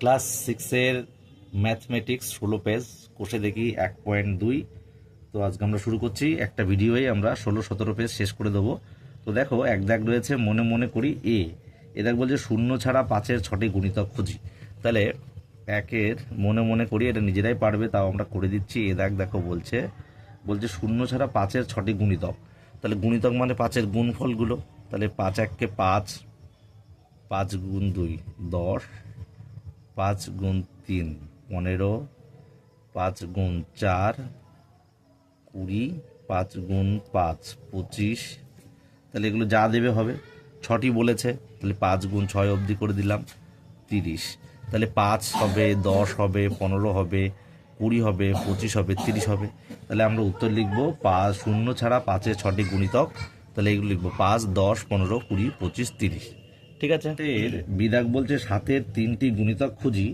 Class 6-এর mathematics 16 page, কোষে দেখি 1.2। তো আজকে আমরা শুরু করছি, একটা ভিডিওই আমরা 16-17 পেজ শেষ করে দেবো। তো দেখো, এক দাগ রয়েছে মনে মনে করি এ দাগ বলছে শূন্য ছাড়া 5-এর 6টি গুণিতক খুঁজি। তাহলে একের মনে মনে করি, এটা নিজেরাই পারবে, তাও আমরা করে দিচ্ছি। এ দাগ দেখো বলছে বলছে শূন্য ছাড়া 5-এর 6টি গুণিতক। তাহলে গুণিতক মানে 5-এর গুণফলগুলো। তাহলে 5 এককে 5, 5 গুণ 2 10, 5 গুণ 3 15, 5 গুণ 4 20, 5 গুণ 5 25। তাহলে এগুলো যা দেবে হবে, 6টি বলেছে, তাহলে 5 গুণ 6 অবধি করে দিলাম 30। তাহলে 5 হবে, 10 হবে, 15 হবে, 20 হবে, 25 হবে, 30 হবে। তাহলে আমরা উত্তর লিখবো 5 শূন্য ছাড়া 5-এর 6টি গুণিতক। তাহলে এগুলো লিখবো 5 10 15 20 25 30। ঠিক আছে। এর বিদাগ বলছে 7-এর 3টি গুণিতক খুঁজি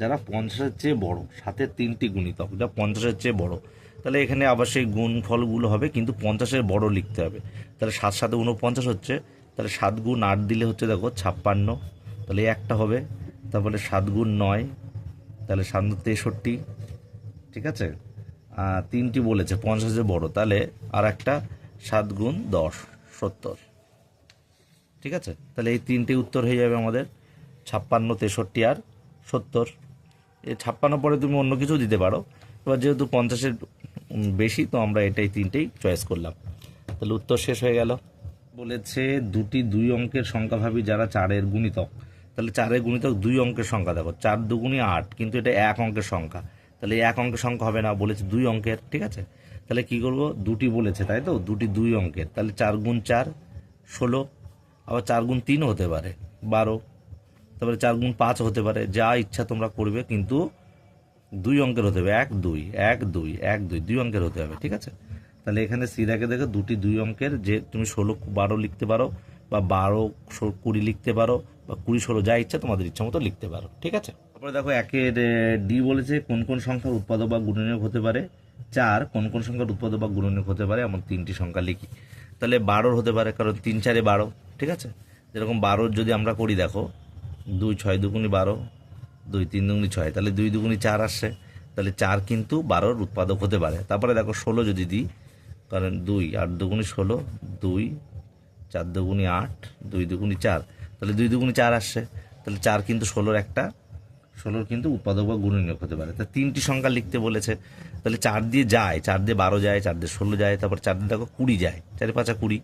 যারা 50-এর চেয়ে বড়। 7-এর 3টি গুণিতক যা 50-এর চেয়ে বড়। তাহলে এখানে আবার সেই গুণফলগুলো হবে, কিন্তু 50-এর বড় লিখতে হবে। তাহলে 7 7 49 হচ্ছে, তাহলে 7 গুণ 8 দিলে হচ্ছে দেখো 56। তাহলে একটা হবে। তারপরে 7 গুণ 9, তাহলে 7 63। ঠিক আছে, 3টি বলেছে 50-এর বড়, তাহলে আর একটা 7 গুণ 10 70। ঠিক আছে, তাহলে এই 3টে উত্তর হয়ে যাবে আমাদের 56 63 আর 70। এই 56 পরে তুমি অন্য কিছু দিতে পারো, এবার যেহেতু 50-এর বেশি, তো আমরা এটাই 3টেই চয়েস করলাম। তাহলে উত্তর শেষ হয়ে গেল। বলেছে দুটি 2 অঙ্কের সংখ্যা ভাবি যারা 4-এর গুণিতক। তাহলে 4-এর গুণিতক 2 অঙ্কের সংখ্যা, দেখো 4 দুগুণী 8, কিন্তু এটা 1 অঙ্কের সংখ্যা। তাহলে 1 অঙ্কের সংখ্যা হবে না, বলেছে 2 অঙ্কের। ঠিক আছে, তাহলে কি করব, দুটি বলেছে তাই তো, দুটি 2 অঙ্কের, তাহলে 4 গুণ 4 16। আবার 4 গুণ 3 হতে পারে 12, তারপরে 4 গুণ 5 হতে পারে, যা ইচ্ছা তোমরা করবে, কিন্তু 2 অঙ্কের হতে হবে। 1 2 1 2 1 2 2 অঙ্কের হতে হবে। ঠিক আছে, তাহলে এখানে সিরাকে দেখো দুটি 2 অঙ্কের, যে তুমি 16 12 লিখতে পারো, বা 12 20 লিখতে পারো, বা 20 16, যা ইচ্ছা তোমাদের ইচ্ছা মতো লিখতে পারো। ঠিক আছে, তারপরে দেখো একের ডি বলেছে কোন কোন সংখ্যার উৎপাদক বা গুণনীয়ক হতে পারে। 4 কোন কোন সংখ্যার উৎপাদক বা গুণনীয়ক হতে পারে, এমন 3টি সংখ্যা লিখি। তাহলে 12 হতে পারে, কারণ 3 4 12। ঠিক আছে, যেরকম 12 যদি আমরা করি, দেখো 2 6 দুগুণী 12, 2 3 দুগুণী 6, তাহলে 2 দুগুণী 4 আসছে। তাহলে 4 কিন্তু 12-র উৎপাদক হতে পারে। তারপরে দেখো 16 যদি দিই, কারণ 2 8 দুগুণী 16, 2 4 দুগুণী 8, 2 দুগুণী 4, তাহলে 2 দুগুণী 4 আসছে। তাহলে 4 কিন্তু 16-র কিন্তু উৎপাদক বা গুণনীয়ক হতে পারে। তা 3টি সংখ্যা লিখতে বলেছে, তাহলে 4 দিয়ে যায়, 4 দিয়ে 12 যায়, 4 দিয়ে 16 যায়, তারপর 4 দিয়ে দেখো 20 যায়, 4 5 20।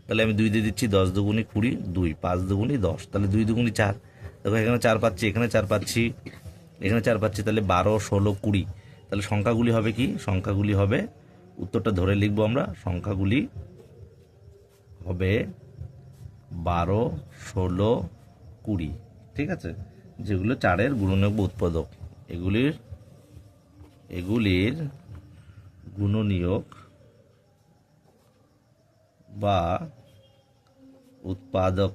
তাহলে আমি 2 দিয়ে দিচ্ছি, 10 দুগুণী 20, 2 5 দুগুণী 10, তাহলে 2 দুগুণী 4। দেখো এখানে 4 পাচ্ছি, এখানে 4 পাচ্ছি, এখানে 4 পাচ্ছি, তাহলে 12 16 20। তাহলে সংখ্যাগুলি হবে কি, সংখ্যাগুলি হবে, উত্তরটা ধরে লিখবো আমরা, সংখ্যাগুলি হবে 12 16 20। ঠিক আছে, যেগুলো 4-এর গুণনীয়ক বা উৎপাদক, এগুলির গুণনীয়ক বা উৎপাদক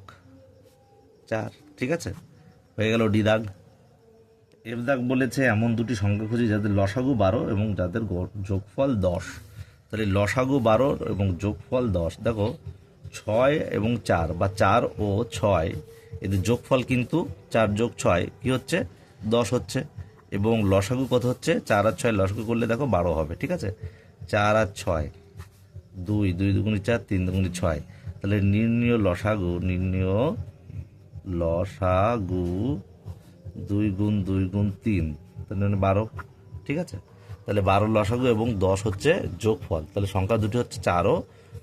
4। ঠিক আছে, হয়ে গেল ডি দাগ। এফ দাগ বলেছে এমন দুটি সংখ্যা খুঁজি যাদের লসাগু 12 এবং যাদের যোগফল 10। তাহলে লসাগু 12 এবং যোগফল 10, দেখো 6 এবং 4, বা 4 ও 6, এদের যোগফল কিন্তু 4 যোগ 6 কি হচ্ছে, 10 হচ্ছে। এবং লসাগু কত হচ্ছে, 4 আর 6 লসাগু করলে দেখো 12 হবে। ঠিক আছে, 4 আর 6 2, 2 দুগুণী 4, 3 দুগুণী 6। তাহলে নির্ণীয় লসাগু 2 গুণ 2 গুণ 3, তাহলে 12। ঠিক আছে, তাহলে 12 লসাগু এবং 10 হচ্ছে যোগফল। তাহলে সংখ্যা দুটি হচ্ছে 4 ও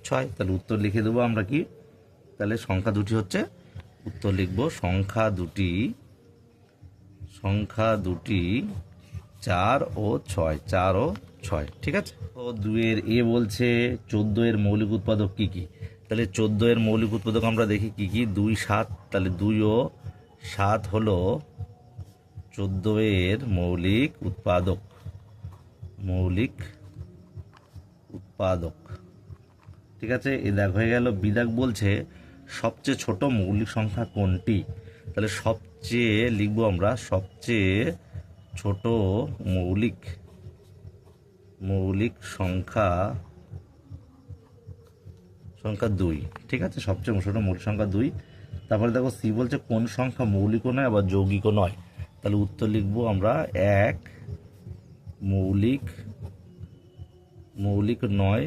6। তাহলে উত্তর লিখে দেবো আমরা কি, তাহলে সংখ্যা দুটি হচ্ছে, উত্তর লিখবো সংখ্যা দুটি 4 ও 6, 4 ও 6। ঠিক আছে, তো 2-এর এ বলছে 14-এর মৌলিক উৎপাদক কি কি। তাহলে 14-এর মৌলিক উৎপাদক আমরা দেখি কি কি, 2 7, তাহলে 2 ও 7 হলো 14-এর মৌলিক উৎপাদক। ঠিক আছে, এ দাগ হয়ে গেল। বিদাগ বলছে সবচেয়ে ছোট মৌলিক সংখ্যা কোনটি। তাহলে সবচেয়ে লিখবো আমরা, সবচেয়ে ছোট মৌলিক সংখ্যা 2। ঠিক আছে, সবচেয়ে ছোট মৌলিক সংখ্যা 2। তারপরে দেখো সি বলছে কোন সংখ্যা মৌলিকও নয় আবার যৌগিকও নয়। তাহলে তাহলে উত্তর লিখবো আমরা 1 মৌলিক নয়,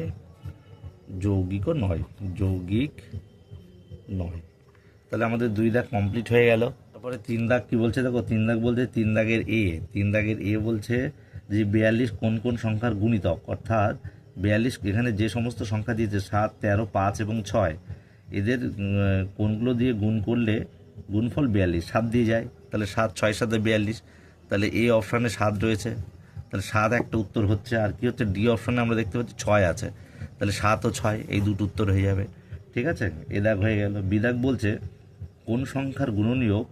যৌগিকও নয়, যৌগিক নয়। তাহলে আমাদের 2 দাগ কমপ্লিট হয়ে গেল। তারপরে 3 দাগ কি বলছে দেখো, 3 দাগ বলছে 3 দাগের এ বলছে যে 42 কোন কোন সংখ্যার গুণিতক, অর্থাৎ 42 এখানে যে সমস্ত সংখ্যা দিয়েছে 7, 13, 5 এবং 6 এদের কোনগুলো দিয়ে গুণ করলে গুণফল 42, 7 দিয়ে যায়। তাহলে 7, 6, 7 42, তাহলে এই অপশানে 7 রয়েছে, তাহলে 7 একটা উত্তর হচ্ছে। আর কি হচ্ছে, ডি অপশানে আমরা দেখতে পাচ্ছি 6 আছে, তাহলে 7 ও 6 এই দুটো উত্তর হয়ে যাবে। ঠিক আছে, এ দাগ হয়ে গেল। বি দাগ বলছে কোন সংখ্যার গুণনীয়ক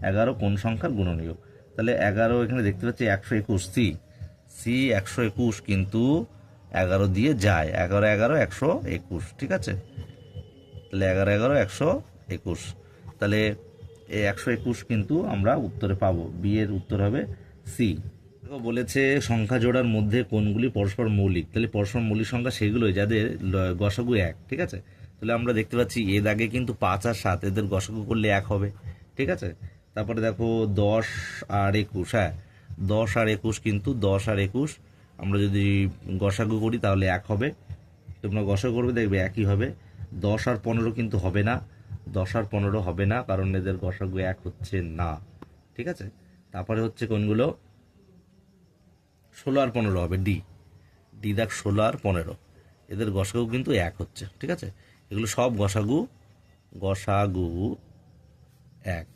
11 কোন সংখ্যার গুণনীয়ক, তাহলে 11 এখানে দেখতে পাচ্ছি 121, সি 121 কিন্তু 11 দিয়ে যায়, 11 11 121। ঠিক আছে, তাহলে 11 11 121, তাহলে এই 121 কিন্তু আমরা উত্তরে পাবো। বি এর উত্তর হবে সি। বলেছে সংখ্যা জোড়ার মধ্যে কোনগুলি পরস্পর মৌলিক, তাহলে পরস্পর মৌলিক সংখ্যা সেগুলোই যাদের গসাগু 1। ঠিক আছে, তাহলে আমরা দেখতে পাচ্ছি এর আগে কিন্তু 5 আর 7 এদের গসাগু করলে 1 হবে। ঠিক আছে, তারপরে দেখো 10 আর 21, হ্যাঁ 10 আর 21 কিন্তু 10 আর 21 আমরা যদি গসাগু করি তাহলে 1 হবে। তোমরা গসাগু করবে দেখবে একই হবে। 10 আর 15 কিন্তু হবে না, 10 আর 15 হবে না, কারণ এদের গসাগু 1 হচ্ছে না। ঠিক আছে, তারপরে হচ্ছে কোনগুলো, 16 আর 15 হবে, ডি দাগ 16 আর 15 এদের গসাগু কিন্তু 1 হচ্ছে। ঠিক আছে, এগুলো সব গসাগু 1,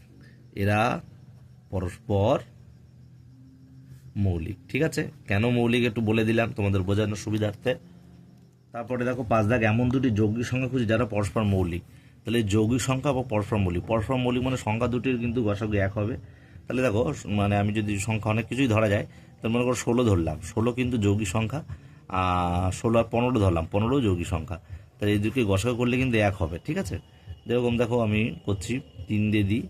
এরা পরস্পর মৌলিক। ঠিক আছে, কেন মৌলিক একটু বলে দিলাম তোমাদের বোঝানোর সুবিধার্থে। তারপরে দেখো 5 দাগ এমন দুটি যৌগিক সংখ্যা খুঁজি যারা পরস্পর মৌলিক, তাহলে যৌগিক সংখ্যা বা পরস্পর মৌলিক মানে সংখ্যা দুটির কিন্তু গসাগু 1 হবে। তাহলে দেখো মানে আমি যদি সংখ্যা অনেক কিছুই ধরা যায়, তাহলে মনে করো 16 ধরলাম, 16 কিন্তু যৌগিক সংখ্যা, 16 আর 15 ধরলাম, 15 যৌগিক সংখ্যা, তাহলে এই দুটি গসাগু করলে কিন্তু 1 হবে। ঠিক আছে, যেরকম দেখো আমি করছি 3 দিয়ে দিই,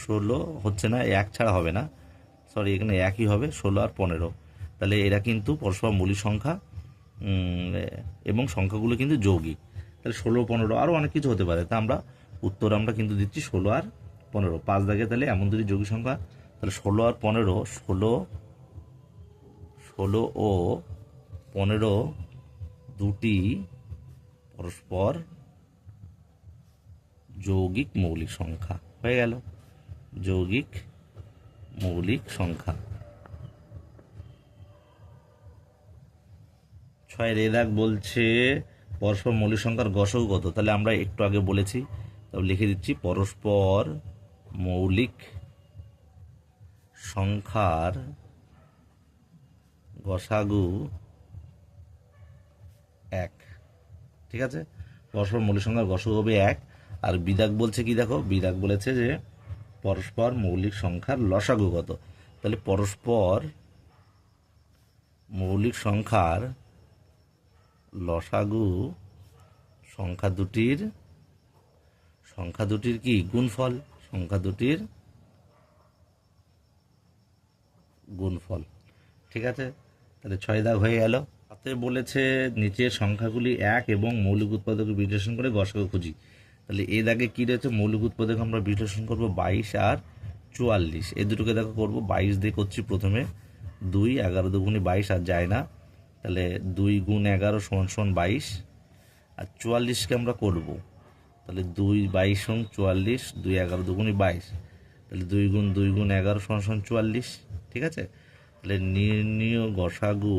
16 হচ্ছে না, 1 ছাড়া হবে না, সরি এখানে 1ই হবে, 16 আর 15, তাহলে এরা কিন্তু পরস্পর মৌলিক সংখ্যা এবং সংখ্যাগুলো কিন্তু যৌগিক। তাহলে 16, 15 আরও অনেক কিছু হতে পারে, তা আমরা উত্তর আমরা কিন্তু দিচ্ছি 16 আর 15। 5 দাগে তাহলে এমন দুটি যৌগিক সংখ্যা, তাহলে 16 আর 15, 16 ও 15 দুটি পরস্পর যৌগিক মৌলিক সংখ্যা হয়ে গেল, যৌগিক মৌলিক সংখ্যা। 6 এর দাগ বলছে পরস্পর মৌলিক সংখ্যার গসাগু কত, তাহলে আমরা একটু আগে বলেছি, তবে লিখে দিচ্ছি পরস্পর মৌলিক সংখ্যার গসাগু 1। ঠিক আছে, পরস্পর মৌলিক সংখ্যার গসাগু হবে 1। আর বিদাগ বলছে কি দেখো, বিদাগ বলেছে যে পরস্পর মৌলিক সংখ্যার লসাগু কত, তাহলে পরস্পর মৌলিক সংখ্যার লসাগু সংখ্যা দুটির কি গুণফল, সংখ্যা দুটির গুণফল। ঠিক আছে, তাহলে 6 দাগ হয়ে গেল। তাতে বলেছে নিচের সংখ্যাগুলি 1 এবং মৌলিক উৎপাদক বিশ্লেষণ করে গসাগু খুঁজি, তাহলে এই দাগে কী রয়েছে, মৌলিক উৎপাদক আমরা বিশ্লেষণ করব 22 আর 44, এই দুটোকে দেখো করবো 22 দিয়ে করছি প্রথমে, 2, 11 দুগুণে 22 আর যায় না, তাহলে 2 গুণ 11 সমান সমান 22, আর 44কে আমরা করব, তাহলে 2 22 সমান 44, 2 11 দুগুণে 22, তাহলে 2 গুণ 11 সমান সমান 44। ঠিক আছে, তাহলে নির্ণীয় গসাগু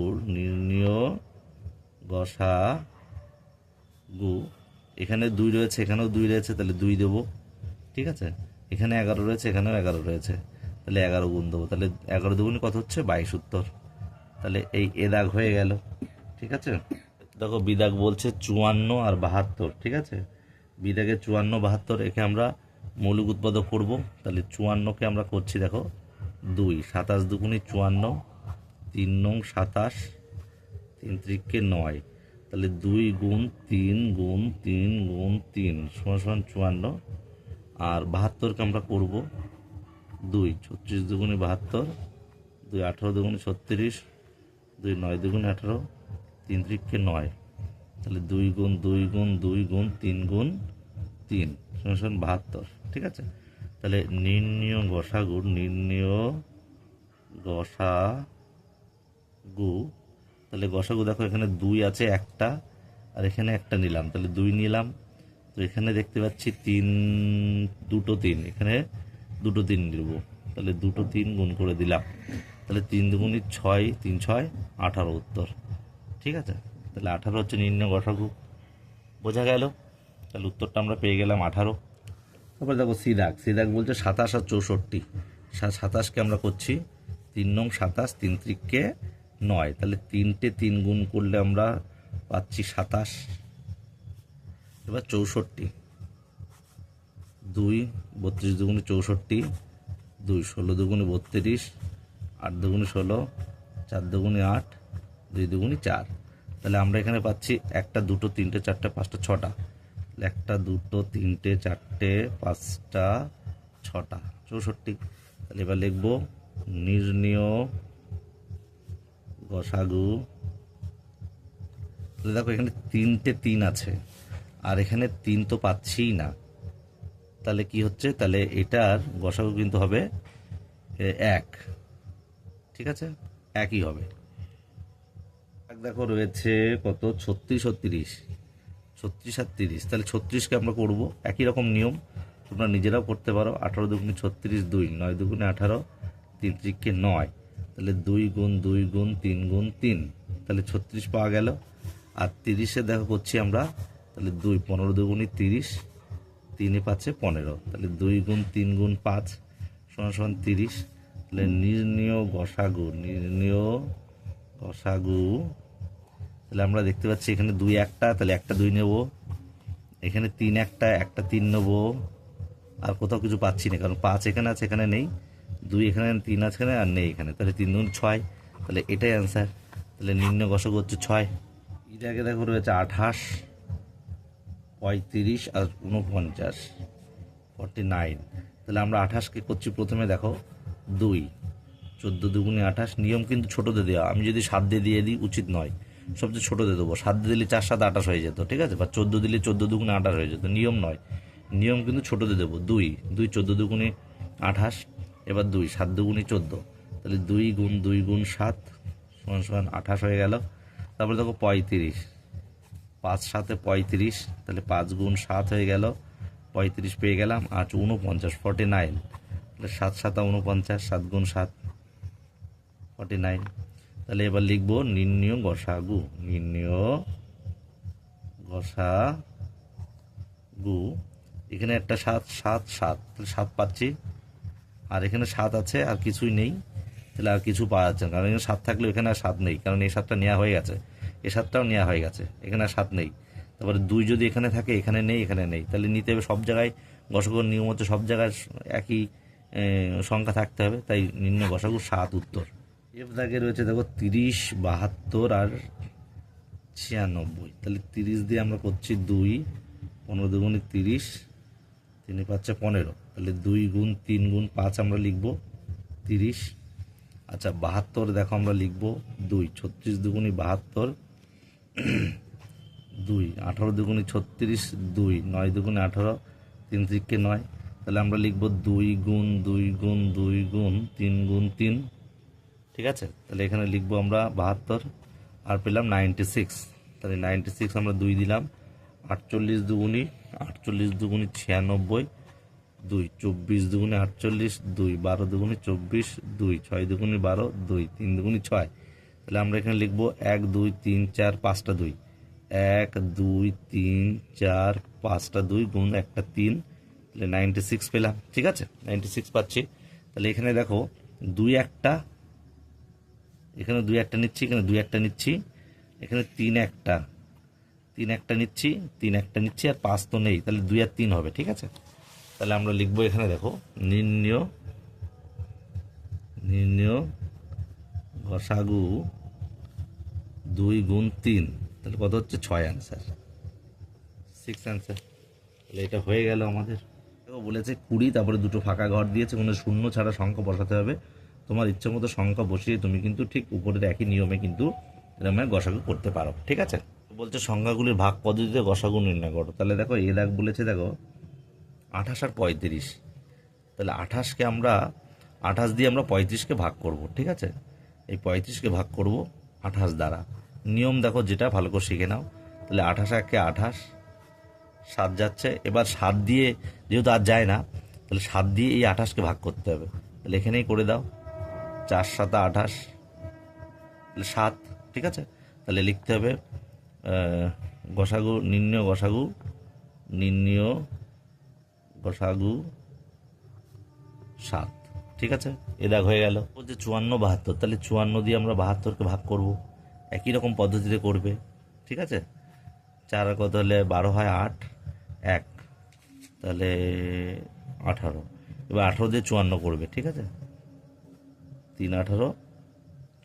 এখানে 2 রয়েছে, এখানেও 2 রয়েছে, তাহলে 2 দেবো। ঠিক আছে, এখানে 11 রয়েছে, এখানেও 11 রয়েছে, তাহলে 11 গুণ দেবো, তাহলে 11 দুগুণে কত হচ্ছে 22 উত্তর। তাহলে এই এ দাগ হয়ে গেল। ঠিক আছে, দেখো বিদাগ বলছে 54 আর 72। ঠিক আছে, বিদাগে 54, 72 একে আমরা মৌলিক উৎপাদক করব, তাহলে 54কে আমরা করছি দেখো 2, 27 দুগুণে 54, 3 নং 27, 3 ত্রিকে 9, তাহলে 2 গুণ 3 গুণ 3 গুণ 3 সমান সমান 54, আর 72কে আমরা করব 2, 36 দুগুণে 72, 2 18 দুগুণে 36, 2 9 দুগুণে 18, 3 ত্রিকে 9, তাহলে 2 গুণ 2 গুণ 2 গুণ 3 গুণ 3 সমান 72। ঠিক আছে, তাহলে নির্ণীয় গসাগু, তাহলে গসাগু দেখো এখানে 2 আছে একটা, আর এখানে একটা নিলাম, তাহলে 2 নিলাম। তো এখানে দেখতে পাচ্ছি 3, দুটো 3, এখানে দুটো 3 নিব, তাহলে দুটো 3 গুণ করে দিলাম, তাহলে 3 দুগুণি 6, 3 6 18 উত্তর। ঠিক আছে, তাহলে 18 হচ্ছে নির্ণয় গসাগু, বোঝা গেল। তাহলে উত্তরটা আমরা পেয়ে গেলাম 18। তারপরে দেখো সিদাক, সিদাক বলছে 27 আর 64। 27কে আমরা করছি 3 নং 27, 3 ত্রিকে 9, তাহলে 3টে 3 গুণ করলে আমরা পাচ্ছি 27। এবার 64, 2 32 দুগুণে 64, 2 16 দুগুণে 32, 8 দুগুণে 16, 4 দুগুণে 8, 2 দুগুণে 4। তাহলে আমরা এখানে পাচ্ছি 1 2 3 4 5 6টা, 1 2 3 4 5 6টা 64। তাহলে এবার লিখবো নির্ণয় গসাগু। তাহলে দেখো এখানে 3টে 3 আছে, আর এখানে 3 তো পাচ্ছিই না, তাহলে কি হচ্ছে, তাহলে এটার গসাগু কিন্তু হবে 1। ঠিক আছে, একই হবে। দেখো রয়েছে কত, 36 আর 30, 36 আর 30, তাহলে 36কে আমরা করব একই রকম নিয়ম, তোমরা নিজেরাও করতে পারো। 18 দুগুণে 36, 2 9 দুগুণে 18, 3 ত্রিকে 9, তাহলে 2 গুণ 2 গুণ 3 গুণ 3, তাহলে 36 পাওয়া গেল। আর 30-এ দেখো করছি আমরা, তাহলে 2 15 দুগুণে 30, 3 পাচ্ছে 15, তাহলে 2 গুণ 3 গুণ 5 সমান সমান 30। তাহলে নির্ণয় গসাগু, নির্ণয় গসাগু, তাহলে আমরা দেখতে পাচ্ছি এখানে 2 একটা, তাহলে একটা 2 নেব, এখানে 3 একটা, একটা 3 নেব, আর কোথাও কিছু পাচ্ছি না, কারণ 5 এখানে আছে, এখানে নেই, 2 এখানে, 3 আছে এখানে, আর নেই এখানে, তাহলে 3 গুণ 6, তাহলে এটাই অ্যান্সার। তাহলে নির্ণয় গসাগু হচ্ছে 6। এটাকে দেখো রয়েছে 28, 35 আর 49, 49। তাহলে আমরা 28কে করছি প্রথমে, দেখো 2 14 দুগুণে 28, নিয়ম কিন্তু ছোটোতে দেওয়া, আমি যদি 7 দিয়ে দিই উচিত নয়, সবচেয়ে ছোটোতে দেবো। 7 দিয়ে দিলে 4 7 28 হয়ে যেত, ঠিক আছে, বা 14 দিলে 14 দুগুণে 28 হয়ে যেত, নিয়ম নয়, নিয়ম কিন্তু ছোটোতে দেবো। 2 14 দুগুণে 28, এবার 2 7 দুগুণে 14, তাহলে 2 গুণ 2 গুণ 7 সমান সমান 28 হয়ে গেল। তারপরে দেখো 35, 5 7 35, তাহলে 5 গুণ 7 হয়ে গেল, 35 পেয়ে গেলাম। আর 49, 49, তাহলে 7 7 49, 7 গুণ 7 49। তাহলে এবার লিখবো নির্ণয় গসাগু, নির্ণয় গসাগু। এখানে একটা 7 7 7, তাহলে 7 পাচ্ছি, আর এখানে 7 আছে আর কিছুই নেই, তাহলে আর কিছু পাওয়া যাচ্ছে না, কারণ এখানে 7 থাকলেও এখানে আর 7 নেই, কারণ এই 7টা নেওয়া হয়ে গেছে, এই 7টাও নেওয়া হয়ে গেছে, এখানে আর 7 নেই। তারপরে 2 যদি এখানে থাকে, এখানে নেই, এখানে নেই, তাহলে নিতে হবে সব জায়গায়, গসাগুর নিয়ম হচ্ছে সব জায়গায় একই সংখ্যা থাকতে হবে, তাই নির্ণয় গসাগু 7 উত্তর। এর দাগে রয়েছে দেখো 30 72 আর 96, তাহলে 30 দিয়ে আমরা করছি 2 15 দুগুণে 30, 3 পাচ্ছে 15, তাহলে 2 গুণ 3 গুণ 5 আমরা লিখবো 30। আচ্ছা 72 দেখো আমরা লিখবো 2 36 দুগুণে 72, 2 18 দুগুণে 36, 2 9 দুগুণে 18, 3 ত্রিকে 9, তাহলে আমরা লিখবো 2 গুণ 2 গুণ 2 গুণ 3 গুণ 3। ঠিক আছে, তাহলে এখানে লিখবো আমরা 72, আর পেলাম 96, তাহলে 96 আমরা 2 দিলাম, 48 দুগুণি 96, 2 24 দুগুণে 48, 2 12 দুগুণে 24, 2 6 দুগুণে 12, 2 3 দুগুণে 6, তাহলে আমরা এখানে লিখবো 1 2 3 4 5টা 2, 1 2 3 4 5টা 2 গুণ একটা 3, তাহলে 96 পেলাম। ঠিক আছে, 96 পাচ্ছি। তাহলে এখানে দেখো 2 একটা, এখানে 2 একটা নিচ্ছি, এখানে 2 একটা নিচ্ছি, এখানে 3 একটা, 3 একটা নিচ্ছি, 3 একটা নিচ্ছি, আর 5 তো নেই, তাহলে 2 আর 3 হবে। ঠিক আছে, তাহলে আমরা লিখবো এখানে দেখো নির্ণয় গসাগু 2 গুণ 3, তাহলে কত হচ্ছে 6 অ্যান্সার, 6 অ্যান্সার। তাহলে এটা হয়ে গেল আমাদের। বলেছে 20, তারপরে দুটো ফাঁকা ঘর দিয়েছে, কোনো শূন্য ছাড়া সংখ্যা বসাতে হবে, তোমার ইচ্ছে মতো সংখ্যা বসিয়ে তুমি কিন্তু ঠিক উপরের একই নিয়মে কিন্তু এরকম গসাগু করতে পারো। ঠিক আছে, বলছে সংখ্যাগুলির ভাগ পদ্ধতিতে গসাগু নির্ণয় করো। তাহলে দেখো এ দাগ বলেছে, দেখো 28 আর 35, তাহলে 28কে আমরা 28 দিয়ে আমরা 35কে ভাগ করব, ঠিক আছে? এই 35কে ভাগ করব 28 দ্বারা। নিয়ম দেখো যেটা ভালো করে শিখে নাও। তাহলে 28 একে 28, 7 যাচ্ছে। এবার 7 দিয়ে যেহেতু আর যায় না, তাহলে 7 দিয়ে এই 28কে ভাগ করতে হবে। তাহলে এখানেই করে দাও, 4 7 28, তাহলে 7, ঠিক আছে? তাহলে লিখতে হবে গসাগু নির্ণয় গসাগু নির্ণয় গসাগু 7, ঠিক আছে? এ দাগ হয়ে গেল। যে 54 72, তাহলে 54 দিয়ে আমরা 72কে ভাগ করব, একই রকম পদ্ধতিতে করবে, ঠিক আছে? 4 আর কত হলে 12 হয় 8, 1, তাহলে 18। এবার 18 দিয়ে 54 করবে, ঠিক আছে? 3 18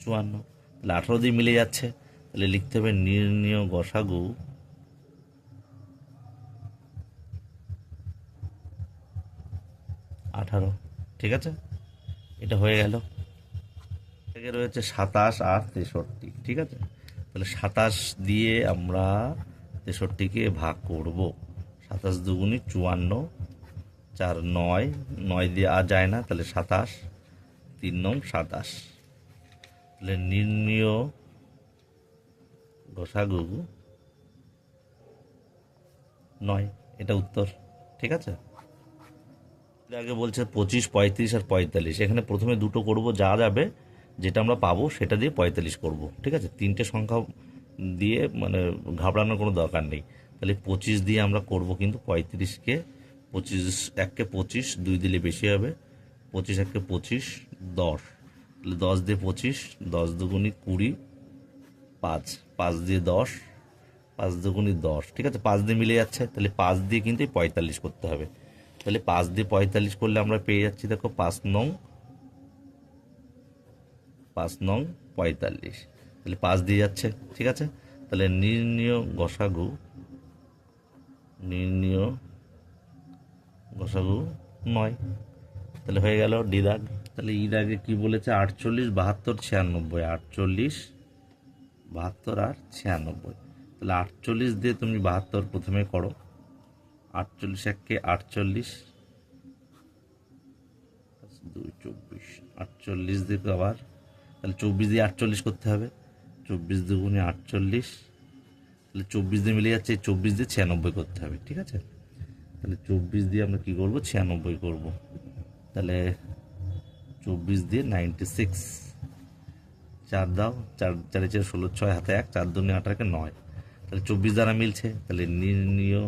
54, তাহলে 18 দিয়ে মিলে যাচ্ছে। তাহলে লিখতে হবে নির্ণয় গসাগু 18, ঠিক আছে? এটা হয়ে গেল। থেকে রয়েছে 27 আর 63, ঠিক আছে? তাহলে 27 দিয়ে আমরা 63কে ভাগ করব। 27 দুগুণি 54, 4 9, 9 দিয়ে আর যায় না, তাহলে 27, 3 নং 27। তাহলে নির্ণয় গসাগু 9, এটা উত্তর, ঠিক আছে? আগে বলছে 25 35 আর 45, এখানে প্রথমে দুটো করব, যা যাবে যেটা আমরা পাবো সেটা দিয়ে 45 করব, ঠিক আছে? তিনটে সংখ্যা দিয়ে মানে ঘাবড়ানোর কোনো দরকার নেই। তাহলে 25 দিয়ে আমরা করব কিন্তু 35কে, 25 1কে 25, 2 দিলে বেশি হবে, 25 1কে 25, 10, তাহলে 10 দিয়ে 25, 10 দুগুণি 20, 5, 5 দিয়ে 10, 5 দুগুণি 10, ঠিক আছে? 5 দিয়ে মিলে যাচ্ছে, তাহলে 5 দিয়ে কিন্তু 45 করতে হবে। তাহলে 5 দিয়ে 45 করলে আমরা পেয়ে যাচ্ছি, দেখো 5 নং 45, তাহলে 5 দিয়ে যাচ্ছে, ঠিক আছে? তাহলে নির্ণয় গসাগু 9, তাহলে হয়ে গেল ডি দাগ। তাহলে ই দাগে কি বলেছে? 48 72 96, 48 72 আর 96। তাহলে 48 দিয়ে তুমি 72 প্রথমে করো, 48 1কে 48, 2 24, 48 দিয়ে আবার, তাহলে 24 দিয়ে 48 করতে হবে, 24 দুগুণে 48, তাহলে 24 দিয়ে মিলে যাচ্ছে, 24 দিয়ে 96 করতে হবে, ঠিক আছে? তাহলে 24 দিয়ে আমরা কি করব? 96 করব। তাহলে 24 দিয়ে 96, 4 দাও, 4 4 4 16, 6 হাতে 1, 4 দুগুণে 18, 9, তাহলে 24 দ্বারা মিলছে। তাহলে নির্ণয়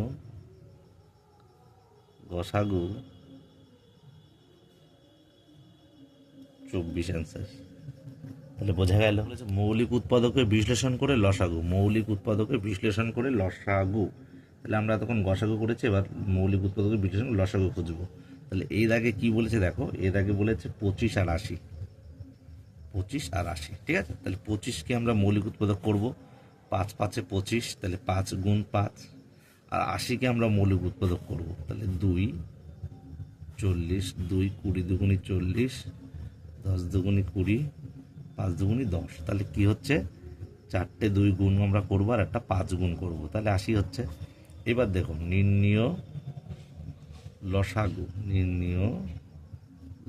গসাগু 24 অ্যান্সার। তাহলে বোঝা গেল। মৌলিক উৎপাদকের বিশ্লেষণ করে লসাগু, মৌলিক উৎপাদকের বিশ্লেষণ করে লসাগু। তাহলে আমরা তখন গসাগু করেছি, এবার মৌলিক উৎপাদকের বিশ্লেষণ লসাগু খুঁজবো। তাহলে এই দাগে কি বলেছে দেখো, এই দাগে বলেছে 25 আর 80, 25 আর 80, ঠিক আছে? তাহলে 25কে আমরা মৌলিক উৎপাদক করব, 5 5 25, তাহলে 5 গুণ 5, আর 80কে আমরা মৌলিক উৎপাদক করব, তাহলে 2 40, 2 20 দুগুণি 40, 10 দুগুণি 20, 5 দুগুণি 10, তাহলে কি হচ্ছে? 4টে 2 গুণ আমরা করবো আর একটা 5 গুণ করব, তাহলে 80 হচ্ছে। এবার দেখো নির্ণয় লসাগু, নির্ণয়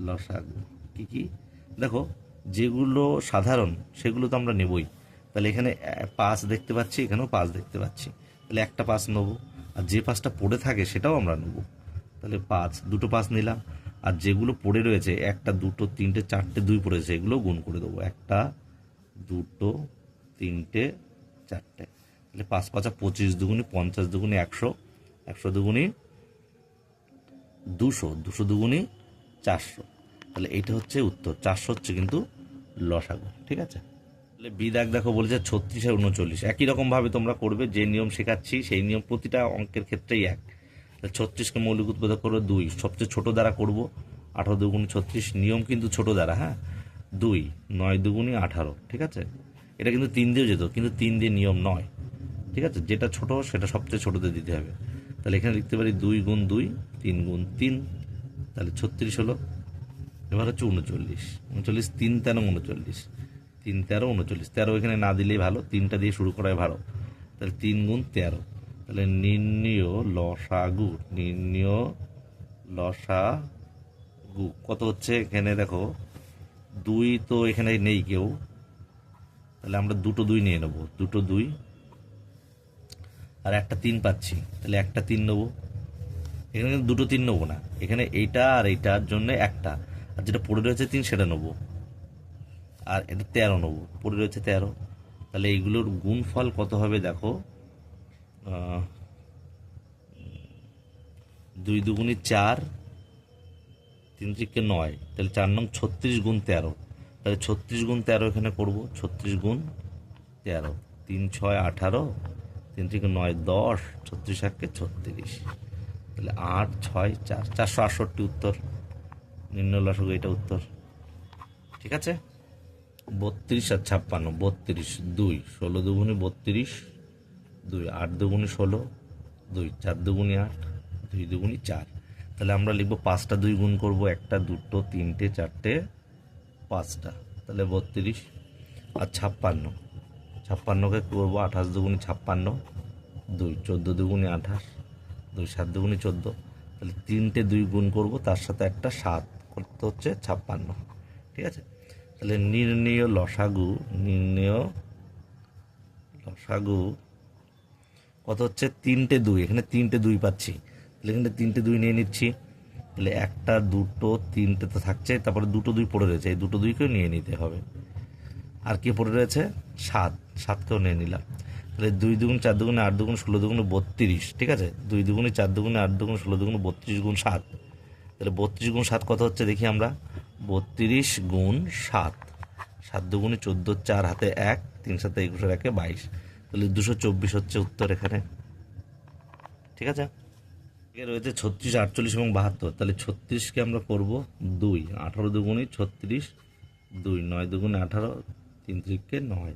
লসাগু কি কি? দেখো যেগুলো সাধারণ সেগুলো তো আমরা নেবই। তাহলে এখানে 5 দেখতে পাচ্ছি, এখানেও 5 দেখতে পাচ্ছি, তাহলে একটা 5 নেবো, আর যে 5টা পড়ে থাকে সেটাও আমরা নেব। তাহলে 5, দুটো 5 নিলাম, আর যেগুলো পড়ে রয়েছে 1টা 2টো 3টে 4টে 2 পড়েছে, এগুলো গুণ করে দেবো, 1টা 2টো 3টে 4টে, তাহলে 5 5 25 দুগুণি 50 দুগুণি 100, 100 দুগুণি 200, 200 দুগুণি 400, তাহলে এইটা হচ্ছে উত্তর। 400 হচ্ছে কিন্তু লসাগু, ঠিক আছে? তাহলে বি দাগ দেখো বলেছে 36 আর 39, একই রকমভাবে তোমরা করবে, যে নিয়ম শেখাচ্ছি সেই নিয়ম প্রতিটা অঙ্কের ক্ষেত্রেই এক। 36কে মৌলিক উৎপাদক করো 2, সবচেয়ে ছোট দ্বারা করব, 18 দুগুণি 36, নিয়ম কিন্তু ছোট দ্বারা, হ্যাঁ, 2 9 দুগুণি 18, ঠিক আছে? এটা কিন্তু 3 দিয়েও যেত, কিন্তু 3 দিয়ে নিয়ম নয়, ঠিক আছে? যেটা ছোট সেটা সবচেয়ে ছোটতে দিতে হবে। তাহলে এখানে লিখতে পারি 2 গুণ 2, 3 গুণ 3, তাহলে 36 হলো। এবার হচ্ছে 39, 39 3 13 39, 3 13 39, 13 এখানে না দিলেই ভালো, 3টা দিয়ে শুরু করাই ভালো। তাহলে 3 গুণ 13, তাহলে নির্ণয় লসাগু, নির্ণয় লসাগু কত হচ্ছে এখানে দেখো, 2 তো এখানে নেই কেউ, তাহলে আমরা দুটো 2 নিয়ে নেবো, দুটো 2 আর একটা 3 পাচ্ছি, তাহলে একটা 3 নেবো। এখানে কিন্তু দুটো 3 নেবো না, এখানে এইটা আর এইটার জন্য একটা, আর যেটা পড়ে রয়েছে 3 সেটা নেবো, আর এটা 13 নেবো, পড়ে রয়েছে 13। তাহলে এইগুলোর গুণফল কত হবে দেখো, 2 দুগুণি 4, 3 3কে 9, তাহলে 4 নং 36 গুণ 13। তাহলে 36 গুণ 13 এখানে করবো, 36 গুণ 13, 3 6 18, 3 থেকে 9 10, 36 8 36, তাহলে 8 6 4, 468 উত্তর। নির্ণয় লসাগু এটা উত্তর। ঠিক আছে, 32 আর 56, 32 2, 16 দুগুণি 32, 2 8 দুগুণি 16, 2 4 দুগুণি 8, 2 দুগুণি 4। তাহলে আমরা লিখবো 5টা 2 গুণ করবো, 1টা 2টো 3টে 4টে 5টা, তাহলে 32। আর 56, 56কে করবো 28 দুগুণি 56, 2 14 দুগুণি 28, 2 7 দুগুণি 14, তাহলে 3টে 2 গুণ করবো, তার সাথে একটা 7 করতে হচ্ছে 56। ঠিক আছে, তাহলে নির্ণেয় লসাগু, নির্ণেয় লসাগু কত হচ্ছে, 3টে 2, এখানে 3টে 2 পাচ্ছি, তাহলে এখানে 3টে 2 নিয়ে নিচ্ছি। তাহলে 1টা 2টো 3টে তো থাকছে, তারপরে দুটো 2 পড়ে রয়েছে, এই দুটো 2কেও নিয়ে নিতে হবে। আর কি পড়ে রয়েছে, 7, 7কেও নিয়ে নিলাম। তাহলে 2 দুগুণ 4 দুগুণে 8 দুগুণ 16 দুগুণে 32। ঠিক আছে, 2 দুগুণে 4 দুগুণে 8 দুগুণ 16 দুগুণে 32 গুণ 7, তাহলে 32 গুণ 7 কত হচ্ছে দেখি আমরা, 32 গুণ 7, 7 দুগুণে 14, 4 হাতে 1, 3 7 21 1 22, তাহলে 224 হচ্ছে উত্তর এখানে। ঠিক আছে, এখানে রয়েছে 36 48 এবং 72, তাহলে 36কে আমরা করবো 2, 18 দুগুণে 36, 2 9 দুগুণে 18, 3 3কে 9,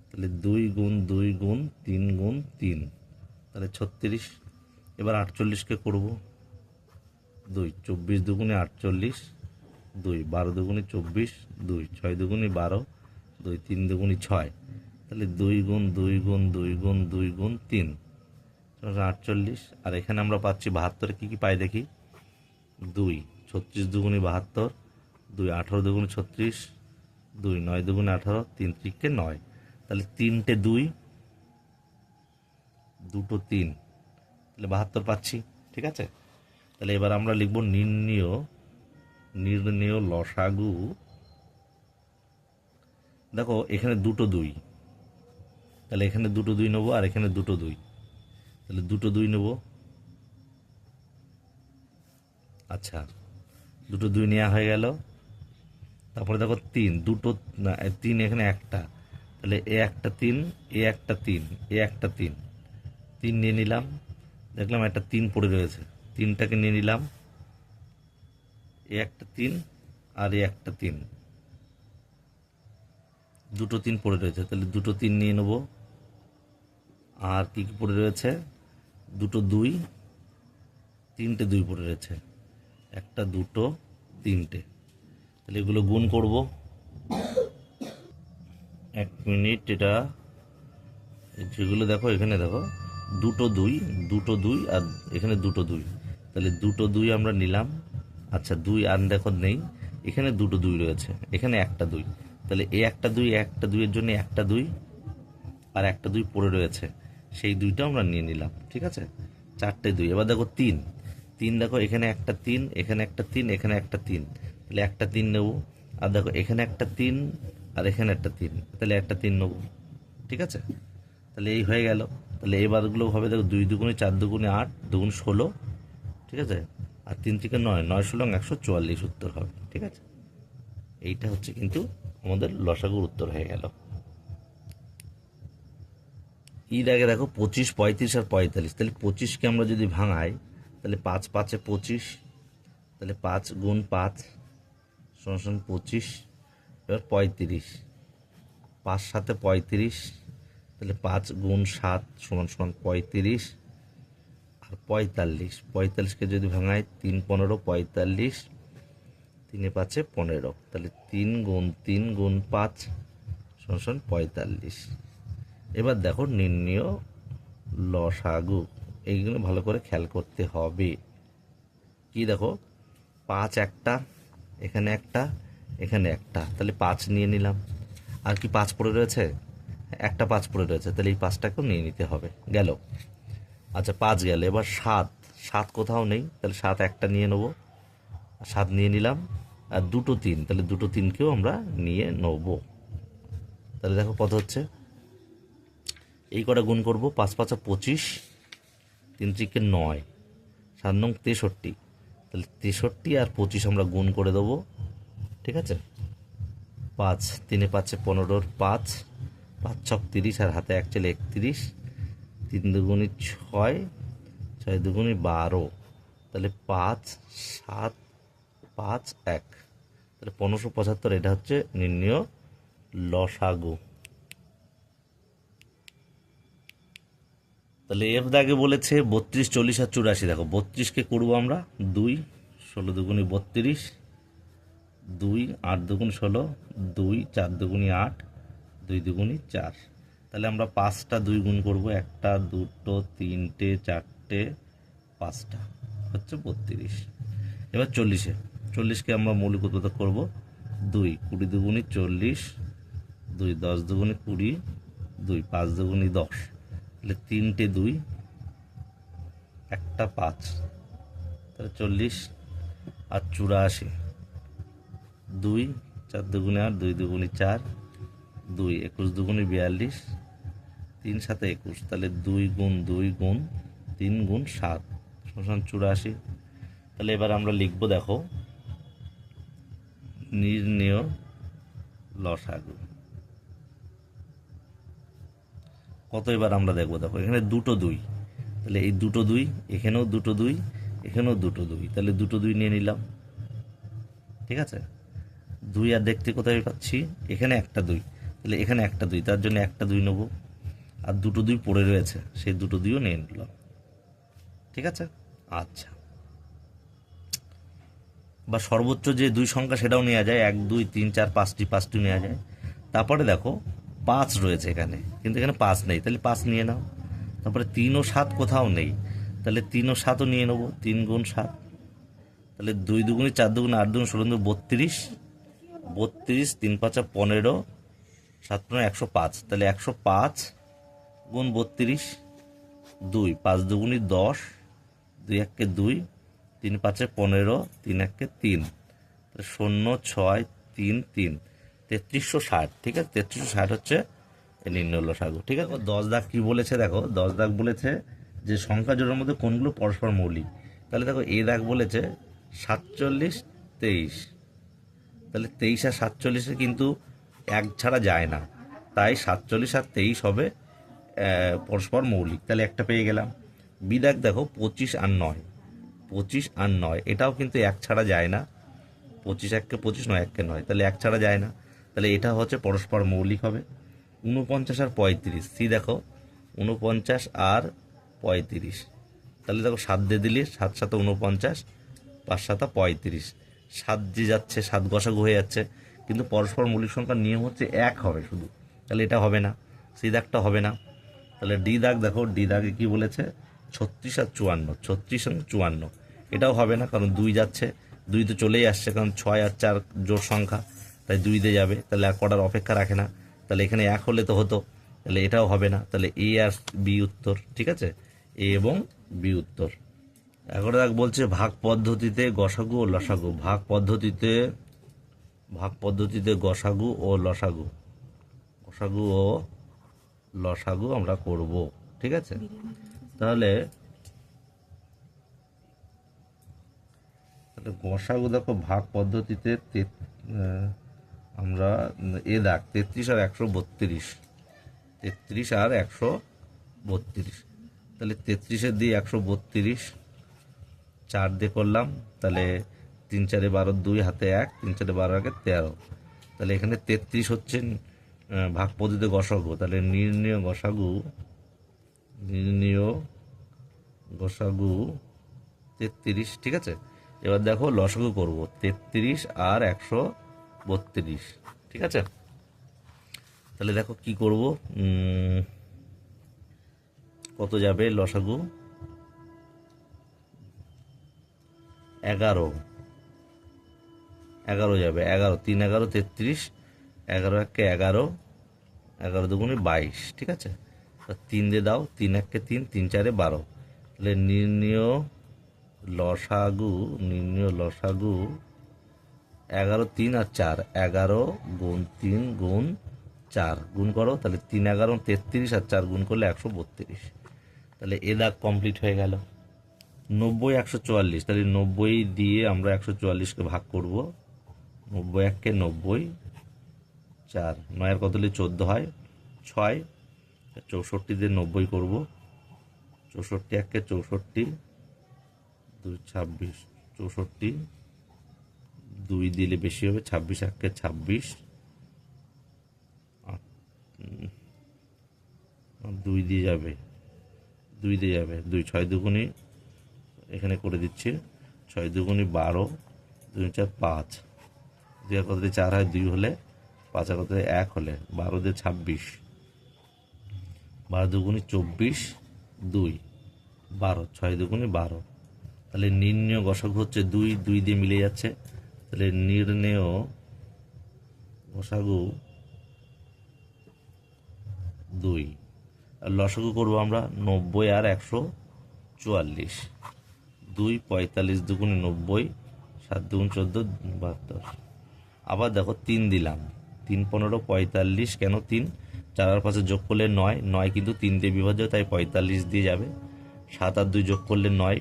তাহলে 2 গুণ 2 গুণ 3 গুণ 3, তাহলে 36। এবার 48কে করবো 2 24 দুগুণে 48, 2 12 দুগুণে 24, 2 6 দুগুণে 12, 2 3 দুগুণে 6, তাহলে 2 গুণ 2 গুণ 2 গুণ 2 গুণ 3, 48। আর এখানে আমরা পাচ্ছি 72, কি কি পাই দেখি, 2 36 দুগুণে 72, 2 18 দুগুণে 36, 2 9 দুগুণে 18, 3 3কে 9, তাহলে 3টে 2 দুটো 3, তাহলে 72 পাচ্ছি। ঠিক আছে, তাহলে এবার আমরা লিখব নির্ণেয় লসাগু। দেখো এখানে দুটো 2, তাহলে এখানে দুটো 2 নেবো, আর এখানে দুটো 2, তাহলে দুটো 2 নেবো। আচ্ছা, দুটো 2 নেওয়া হয়ে গেল। তারপরে দেখো 3, দুটো 3, এখানে একটা, তাহলে এ একটা 3, এ একটা 3, এ একটা 3, 3 নিয়ে নিলাম। দেখলাম একটা 3 পড়ে রয়েছে, 3টাকে নিয়ে নিলাম। এ একটা 3 আর এ একটা 3, দুটো 3 পড়ে রয়েছে, তাহলে দুটো 3 নিয়ে নেবো। আর কি কি পড়ে রয়েছে, দুটো 2, 3টে 2 পড়ে রয়েছে, একটা 2টো 3টে, তাহলে এগুলো গুণ করব। 1 মিনিট, এটা যেগুলো দেখো এখানে দেখো দুটো 2, দুটো 2 আর এখানে দুটো 2, তাহলে দুটো 2 আমরা নিলাম। আচ্ছা 2 আর দেখো নেই, এখানে দুটো 2 রয়েছে, এখানে একটা 2, তাহলে এ একটা 2, একটা 2 এর জন্য একটা 2 আর একটা 2 পড়ে রয়েছে, সেই 2টা আমরা নিয়ে নিলাম। ঠিক আছে, 4টে 2। এবার দেখো 3, 3 দেখো এখানে একটা 3, এখানে একটা 3, এখানে একটা 3, তাহলে একটা 3 নেব। আর দেখো এখানে একটা 3 আর এখানে একটা 3, তাহলে একটা 3 নেব। ঠিক আছে, তাহলে এই হয়ে গেল। তাহলে এবারগুলো হবে দেখো 2 দুগুণে 4 দুগুণে 8, দুগুণ 16। ঠিক আছে, আর 3 থেকে 9, 9 16 144 উত্তর হবে। ঠিক আছে, এইটা হচ্ছে কিন্তু আমাদের লসাগুর উত্তর হয়ে গেল। এর আগে দেখো 25 35 আর 45, তাহলে 25কে আমরা যদি ভাঙাই, তাহলে 5 5 25, তাহলে 5 গুণ 5 সমান 25। এবার 35, 5 7 35, তাহলে 5 গুণ 7 সমান 35। আর 45, 45কে যদি ভাঙাই 3 15 45, 3 5 15, তাহলে 3 গুণ 3 গুণ 5 সমান 45। এবার দেখো নির্ণেয় লসাগু, এইগুলো ভালো করে খেয়াল করতে হবে। কি দেখো 5 একটা, এখানে একটা, এখানে একটা, তাহলে 5 নিয়ে নিলাম। আর কি 5 পড়ে রয়েছে? একটা 5 পড়ে রয়েছে, তাহলে এই 5টাকেও নিয়ে নিতে হবে। গেল। আচ্ছা 5 গেল। এবার 7, 7 কোথাও নেই, তাহলে 7 একটা নিয়ে নেবো। 7 নিয়ে নিলাম। আর দুটো 3, তাহলে দুটো 3কেও আমরা নিয়ে নেবো। তাহলে দেখো কত হচ্ছে, এই কটা গুণ করবো। 5 5 25, 3 3 9, 7 9 63, তাহলে 63 আর 25 আমরা গুণ করে দেবো। ঠিক আছে, 5 3 5 15, 5 5 6 30, আর হাতে 1 চলে 31, 3 দুগুণি 6, 6 দুগুণি 12, তাহলে 5 7 5 1, তাহলে 1575। এটা হচ্ছে নির্ণয় লসাগু। তাহলে এফ দাগে বলেছে 32 40 আর 84। দেখো 32কে করবো আমরা 2, 16 দুগুণি 32, 2 8 দুগুণি 16, 2 4 দুগুণি 8, 2 দুগুণি 4। তাহলে আমরা 5টা 2 গুণ করবো, 1টা 2টো 3টে 4টে 5টা, হচ্ছে 32। এবার 40কে আমরা মৌলিক উৎপাদক করবো 2 20 দুগুণি 40, 2 10 দুগুণি 20, 2 5 দুগুণি 10, তাহলে 3টে 2, একটা 5, তাহলে 40 আর 84, 2 4 দুগুণি 8, 2 দুগুণি 4, 2 21 দুগুণি 42, 3 7 21, তাহলে 2 গুণ 2 গুণ 3 গুণ 7 সমান 84। তাহলে এবার আমরা লিখবো, দেখো নির্ণেয় লসাগু কত। এবার আমরা দেখবো, দেখো এখানে দুটো 2, তাহলে এই দুটো 2, এখানেও দুটো 2, এখানেও দুটো 2, তাহলে দুটো 2 নিয়ে নিলাম। ঠিক আছে, 2 আর দেখতে কোথায় পাচ্ছি, এখানে একটা 2, তাহলে এখানে একটা 2, তার জন্য একটা 2 নেবো। আর দুটো 2 পড়ে রয়েছে, সেই দুটো 2ও নিয়ে নিলাম। ঠিক আছে। আচ্ছা, বা সর্বোচ্চ যে 2 সংখ্যা সেটাও নেওয়া যায়, 1 2 3 4 5টি নেওয়া যায়। তারপরে দেখো 5 রয়েছে এখানে, কিন্তু এখানে 5 নেই, তাহলে 5 নিয়ে নাও। তারপরে 3 ও 7 কোথাও নেই, তাহলে 3 ও 7ও নিয়ে নেবো। 3 গুণ 7, তাহলে 2 দুগুণি 4 দুগুণি 8 দুগুণ 16 32, 32 3 5 15, 7 15 105, তাহলে 105 গুণ 32, 2 5 দুগুণি 10, 2 1 2, 3 5 15, 3 1 3, 0 6 3 3, 3360। ঠিক আছে, 3360 হচ্ছে নির্ণয় লসাগু। ঠিক আছে, 10 দাগ কি বলেছে, দেখো 10 দাগ বলেছে যে সংখ্যা জোড়ার মধ্যে কোনগুলো পরস্পর মৌলিক। তাহলে দেখো এ দাগ বলেছে 47 23, তাহলে 23 আর 47 কিন্তু এক ছাড়া যায় না, তাই 47 আর 23 হবে পরস্পর মৌলিক। তাহলে একটা পেয়ে গেলাম। বি দাগ দেখো 25 আর 9, 25 আর 9 এটাও কিন্তু এক ছাড়া যায় না। 25 1 কে 25, 9 1 কে 9, তাহলে এক ছাড়া যায় না, তাহলে এটা হচ্ছে পরস্পর মৌলিক হবে। 49 আর 35, সি দেখো 49 আর 35, তাহলে দেখো 7 দিয়ে দিলে 7 7 49, 5 7 35, 7 যে যাচ্ছে 7 গসাগু হয়ে যাচ্ছে, কিন্তু পরস্পর মৌলিক সংখ্যার নিয়ম হচ্ছে 1 হবে শুধু, তাহলে এটা হবে না, সি দাগটা হবে না। তাহলে ডি দাগ দেখো, ডি দাগে কি বলেছে 36 আর 54, 36 আর 54, এটাও হবে না, কারণ 2 যাচ্ছে, 2 তো চলেই আসছে, কারণ 6 আর 4 জোড় সংখ্যা, তাই 2 দিয়ে যাবে, তাহলে আর কটার অপেক্ষা রাখে না, তাহলে এখানে 1 হলে তো হতো, তাহলে এটাও হবে না, তাহলে এ আর বি উত্তর। ঠিক আছে, এ এবং বি উত্তর। এখন দেখ বলছে ভাগ পদ্ধতিতে গসাগু ও লসাগু, ভাগ পদ্ধতিতে গসাগু ও লসাগু, গসাগু ও লসাগু আমরা করব। ঠিক আছে, তাহলে গসাগু দেখো ভাগ পদ্ধতিতে আমরা এ দাগ 33 আর 132, 33 আর 132, তাহলে 33-এর দিয়ে 132 4 দিয়ে করলাম, তাহলে 3 4 12, 2 হাতে 1, 3 4 12 1 13, তাহলে এখানে 33 হচ্ছে ভাগ পদ্ধতিতে গসাগু, তাহলে নির্ণয় গসাগু 33। ঠিক আছে, এবার দেখো লসাগু করব 33 আর 132। ঠিক আছে, তাহলে দেখো কি করব, কত যাবে লসাগু 11, 11 যাবে, 11 3 11 33, 11 1 11, 11 দুগুণে 22, ঠিক আছে। 3 দিয়ে দাও, 3 1 3, 3 4 12। তাহলে নির্ণয় লসাগু 11 3 আর 4, 11 গুণ 3 গুণ 4 গুণ করো, তাহলে 3 11 33 আর 4 গুণ করলে 132। তাহলে এ দাগ কমপ্লিট হয়ে গেল। 90 144, তাহলে 90 দিয়ে আমরা 144কে ভাগ করব। 90 1 90, 4 9 কত হলে 14 হয়, 6। 64 দিয়ে 90 করব। 64 1 64, 2 26, 64 2 দিলে বেশি হবে, 26 1 26, 2 দিয়ে যাবে, 2 দিয়ে যাবে, 2 6 দুগুণি এখানে করে দিচ্ছি, 6 দুগুণি 12, 2 4 5, 2 কত দিয়ে 4 হয়, 2 হলে, 5 কত দিয়ে 1 হলে, 12 দিয়ে 26, 12 দুগুণি 24, 2 12, 6 দুগুণি 12। তাহলে নির্ণয় গসাগু হচ্ছে 2, 2 দিয়ে মিলে যাচ্ছে। তাহলে নির্ণয় গসাগু 2। আর লসাগু করবো আমরা 90 আর 144। 2 45 দুগুণে 90, 7 দুগুণ 14, 72। আবার দেখো 3 দিলাম, 3 15 45, কেন 3, 4 আর 5 যোগ করলে 9, 9 কিন্তু 3 দিয়ে বিভাজ্য, তাই 45 দিয়ে যাবে। 7 আর 2 যোগ করলে 9,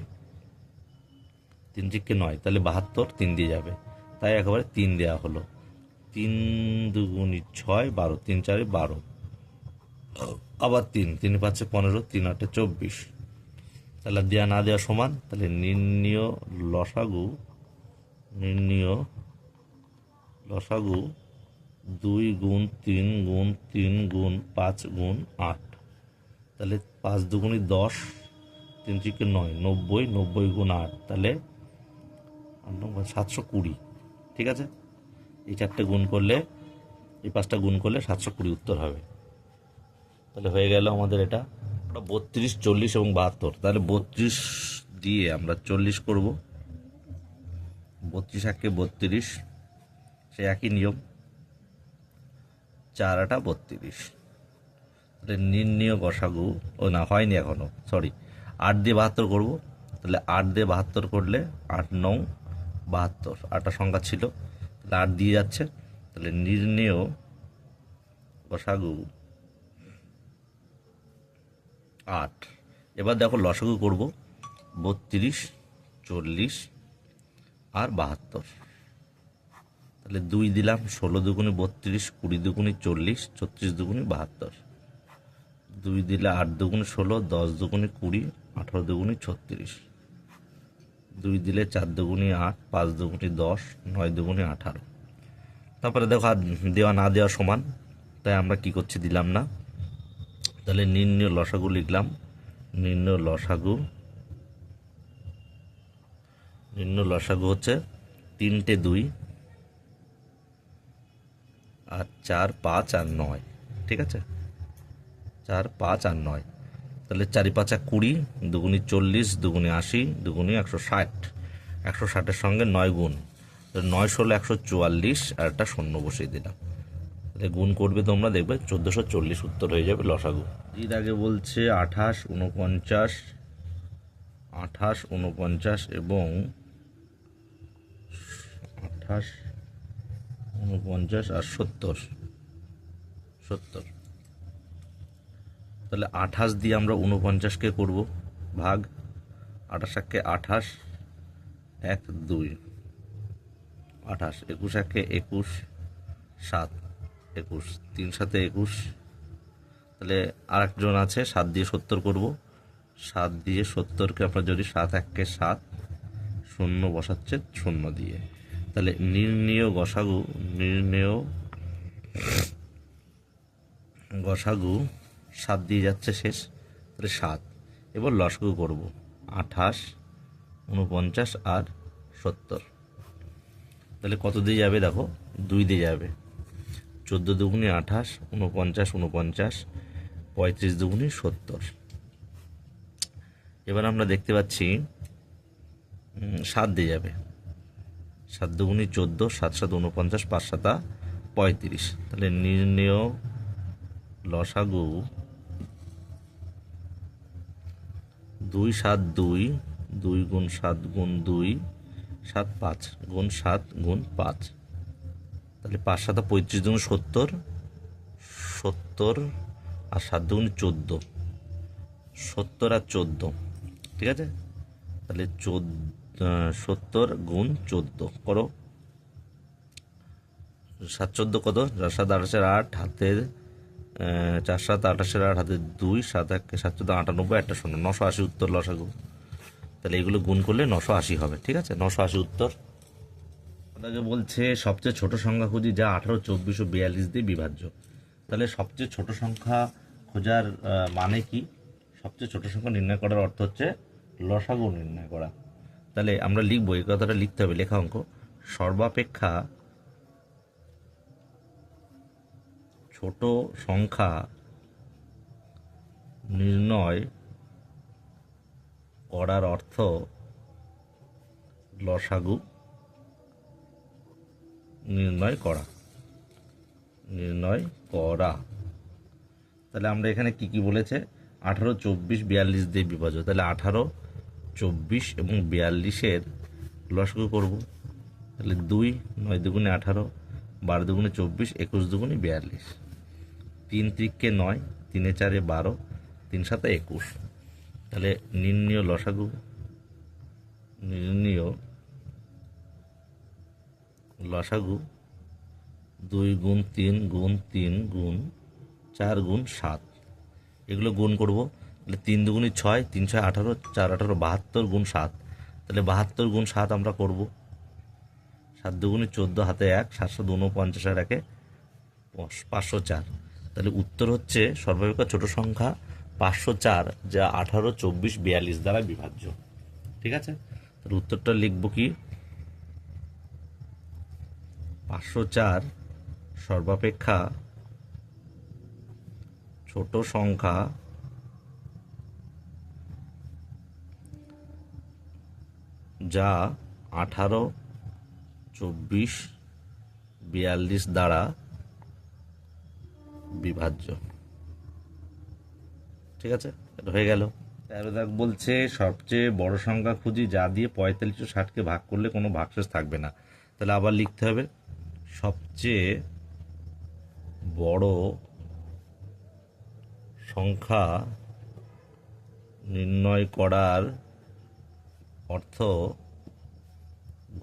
3 থেকে 9, তাহলে 72, 3 দিয়ে যাবে, তাই একেবারে 3 দেওয়া হলো। 3 দুগুণি 6, 12, 3 4 12, আবার 3 3 5 15, 3 8 24। তাহলে দেওয়া না দেওয়া সমান। তাহলে নির্ণয় লসাগু 2 গুণ 3 গুণ 3 গুণ 5 গুণ 8। তাহলে 5 দুগুণি 10, 3 থেকে 9, 90, 90 গুণ 8, তাহলে 720, ঠিক আছে। এই 4টে গুণ করলে, এই 5টা গুণ করলে 720 উত্তর হবে। তাহলে হয়ে গেল আমাদের এটা 32, 40 এবং 72। তাহলে 32 দিয়ে আমরা 40 করব। 32 1 32, সে একই নিয়ম, 4 8 32। তাহলে নির্ণয় গসাগু, ও না হয়নি এখনো, সরি, 8 দিয়ে 72 করব। তাহলে 8 দিয়ে 72 করলে 8 9 72, 8টা সংখ্যা ছিল, তাহলে 8 দিয়ে যাচ্ছে। তাহলে নির্ণয় গসাগু 8। এবার দেখো লসাগু করব 32, 40 আর 72। তাহলে 2 দিলাম, 16 দুগুণে 32, 20 দুগুণে 40, 36 দুগুণে 72। 2 দিলে 8 দুগুণে 16, 10 দুগুণে 20, 18 দুগুণে 36। 2 দিলে 4 দুগুণে 8, 5 দুগুণে 10, 9 দুগুণে 18। তারপরে দেখো আর দেওয়া না দেওয়া সমান, তাই আমরা কি করছি, দিলাম না। তাহলে নির্ণয় লসাগু লিখলাম, নির্ণয় লসাগু হচ্ছে 3টে 2 আর 4 5 আর 9, ঠিক আছে। 4 5 আর 9, তাহলে 4 5 20, দুগুণি 40, দুগুণি 80, দুগুণি 160, 160-এর সঙ্গে 9 গুণ, 9 16 144, আর একটা শূন্য বসিয়ে দিলাম। তাহলে গুণ করবে তোমরা, দেখবে 1440 উত্তর হয়ে যাবে লসাগু। এর আগে বলছে 28 49, 28 49 এবং 28 49 আর 70। তাহলে 28 দিয়ে আমরা 49কে করব ভাগ, 28 1 28, 1 2, 28, 21 1 21, 7 21, 3 7 21। তাহলে আরেকজন আছে 7 দিয়ে 70 করব, 7 দিয়ে 70কে আমরা যদি 7 1 7, শূন্য বসাচ্ছে 0 দিয়ে। তাহলে নির্ণয় গসাগু 7 দিয়ে যাচ্ছে শেষ, তাহলে 7। এবার লসাগু করব 28 49 আর 70। তাহলে কত দিয়ে যাবে দেখো, 2 দিয়ে যাবে, 14 দুগুণি 28, 49 49, 35 দুগুণি 70। এবার আমরা দেখতে পাচ্ছি 7 দিয়ে যাবে, 7 দুগুণে 14, 7 7 49, 5 7 35। তাহলে নির্ণেয় লসাগু 2 7 2, 2 গুণ 7 গুণ 2, 7 5 গুণ 7 গুণ 5। তাহলে 5 7 35 দুগুণ 70, 70 আর 7 দুগুণে 14, 70 আর 14, ঠিক আছে। তাহলে 70 গুণ 14 করো। 7 14 কত? 4 7 28 8 হাতে 4 7 28 8 হাতে 2, 7 1 7 14 98, একটা 0, 980 উত্তর লসাগু। তাহলে এগুলো গুণ করলে 980 হবে, ঠিক আছে। 980 উত্তর। আপনাকে বলছে সবচেয়ে ছোট সংখ্যা খুঁজি যা 18, 24 ও 42 দিয়ে বিভাজ্য। তাহলে সবচেয়ে ছোট সংখ্যা খোঁজার মানে কি? সবচেয়ে ছোট সংখ্যা নির্ণয় করার অর্থ হচ্ছে লসাগু নির্ণয় করা। তাহলে আমরা লিখবো, এই কথাটা লিখতে হবে, লেখা অঙ্ক, সর্বাপেক্ষা ছোট সংখ্যা নির্ণয় করার অর্থ লসাগু নির্ণয় করা। তাহলে আমরা এখানে কি কি বলেছে? 18, 24, 42 দিয়ে বিভাজ্য। তাহলে 18, 24 এবং 42-এর লসাগু করব। তাহলে 2 9 দুগুণে 18, 12 দুগুণে 24, 21 দুগুণে 42, 3 3 9, 3 4 12, 3 7 21। তাহলে নির্ণেয় লসাগু 2 গুণ 3 গুণ 3 গুণ 4 গুণ 7, এগুলো গুণ করব। তাহলে 3 দুগুণে 6, 3 6 18, 4 18 72 গুণ 7। তাহলে 72 গুণ 7 আমরা করব। 7 দুগুণে 14 হাতে 1, 7 7 49 আর 1 504। তাহলে উত্তর হচ্ছে সর্বাপেক্ষা ছোট সংখ্যা 504, যা 18, 24, 42 দ্বারা বিভাজ্য, ঠিক আছে। তাহলে উত্তরটা লিখব কি? 504 সর্বাপেক্ষা ছোট সংখ্যা যা 18, 24, 42 দ্বারা বিভাজ্য, ঠিক আছে। এটা হয়ে গেল। 13 দাগ বলছে সবচেয়ে বড় সংখ্যা খুঁজি যা দিয়ে 45 ও 60-কে ভাগ করলে কোনো ভাগশেষ থাকবে না। তাহলে আবার লিখতে হবে, সবচেয়ে বড় সংখ্যা নির্ণয় করার অর্থ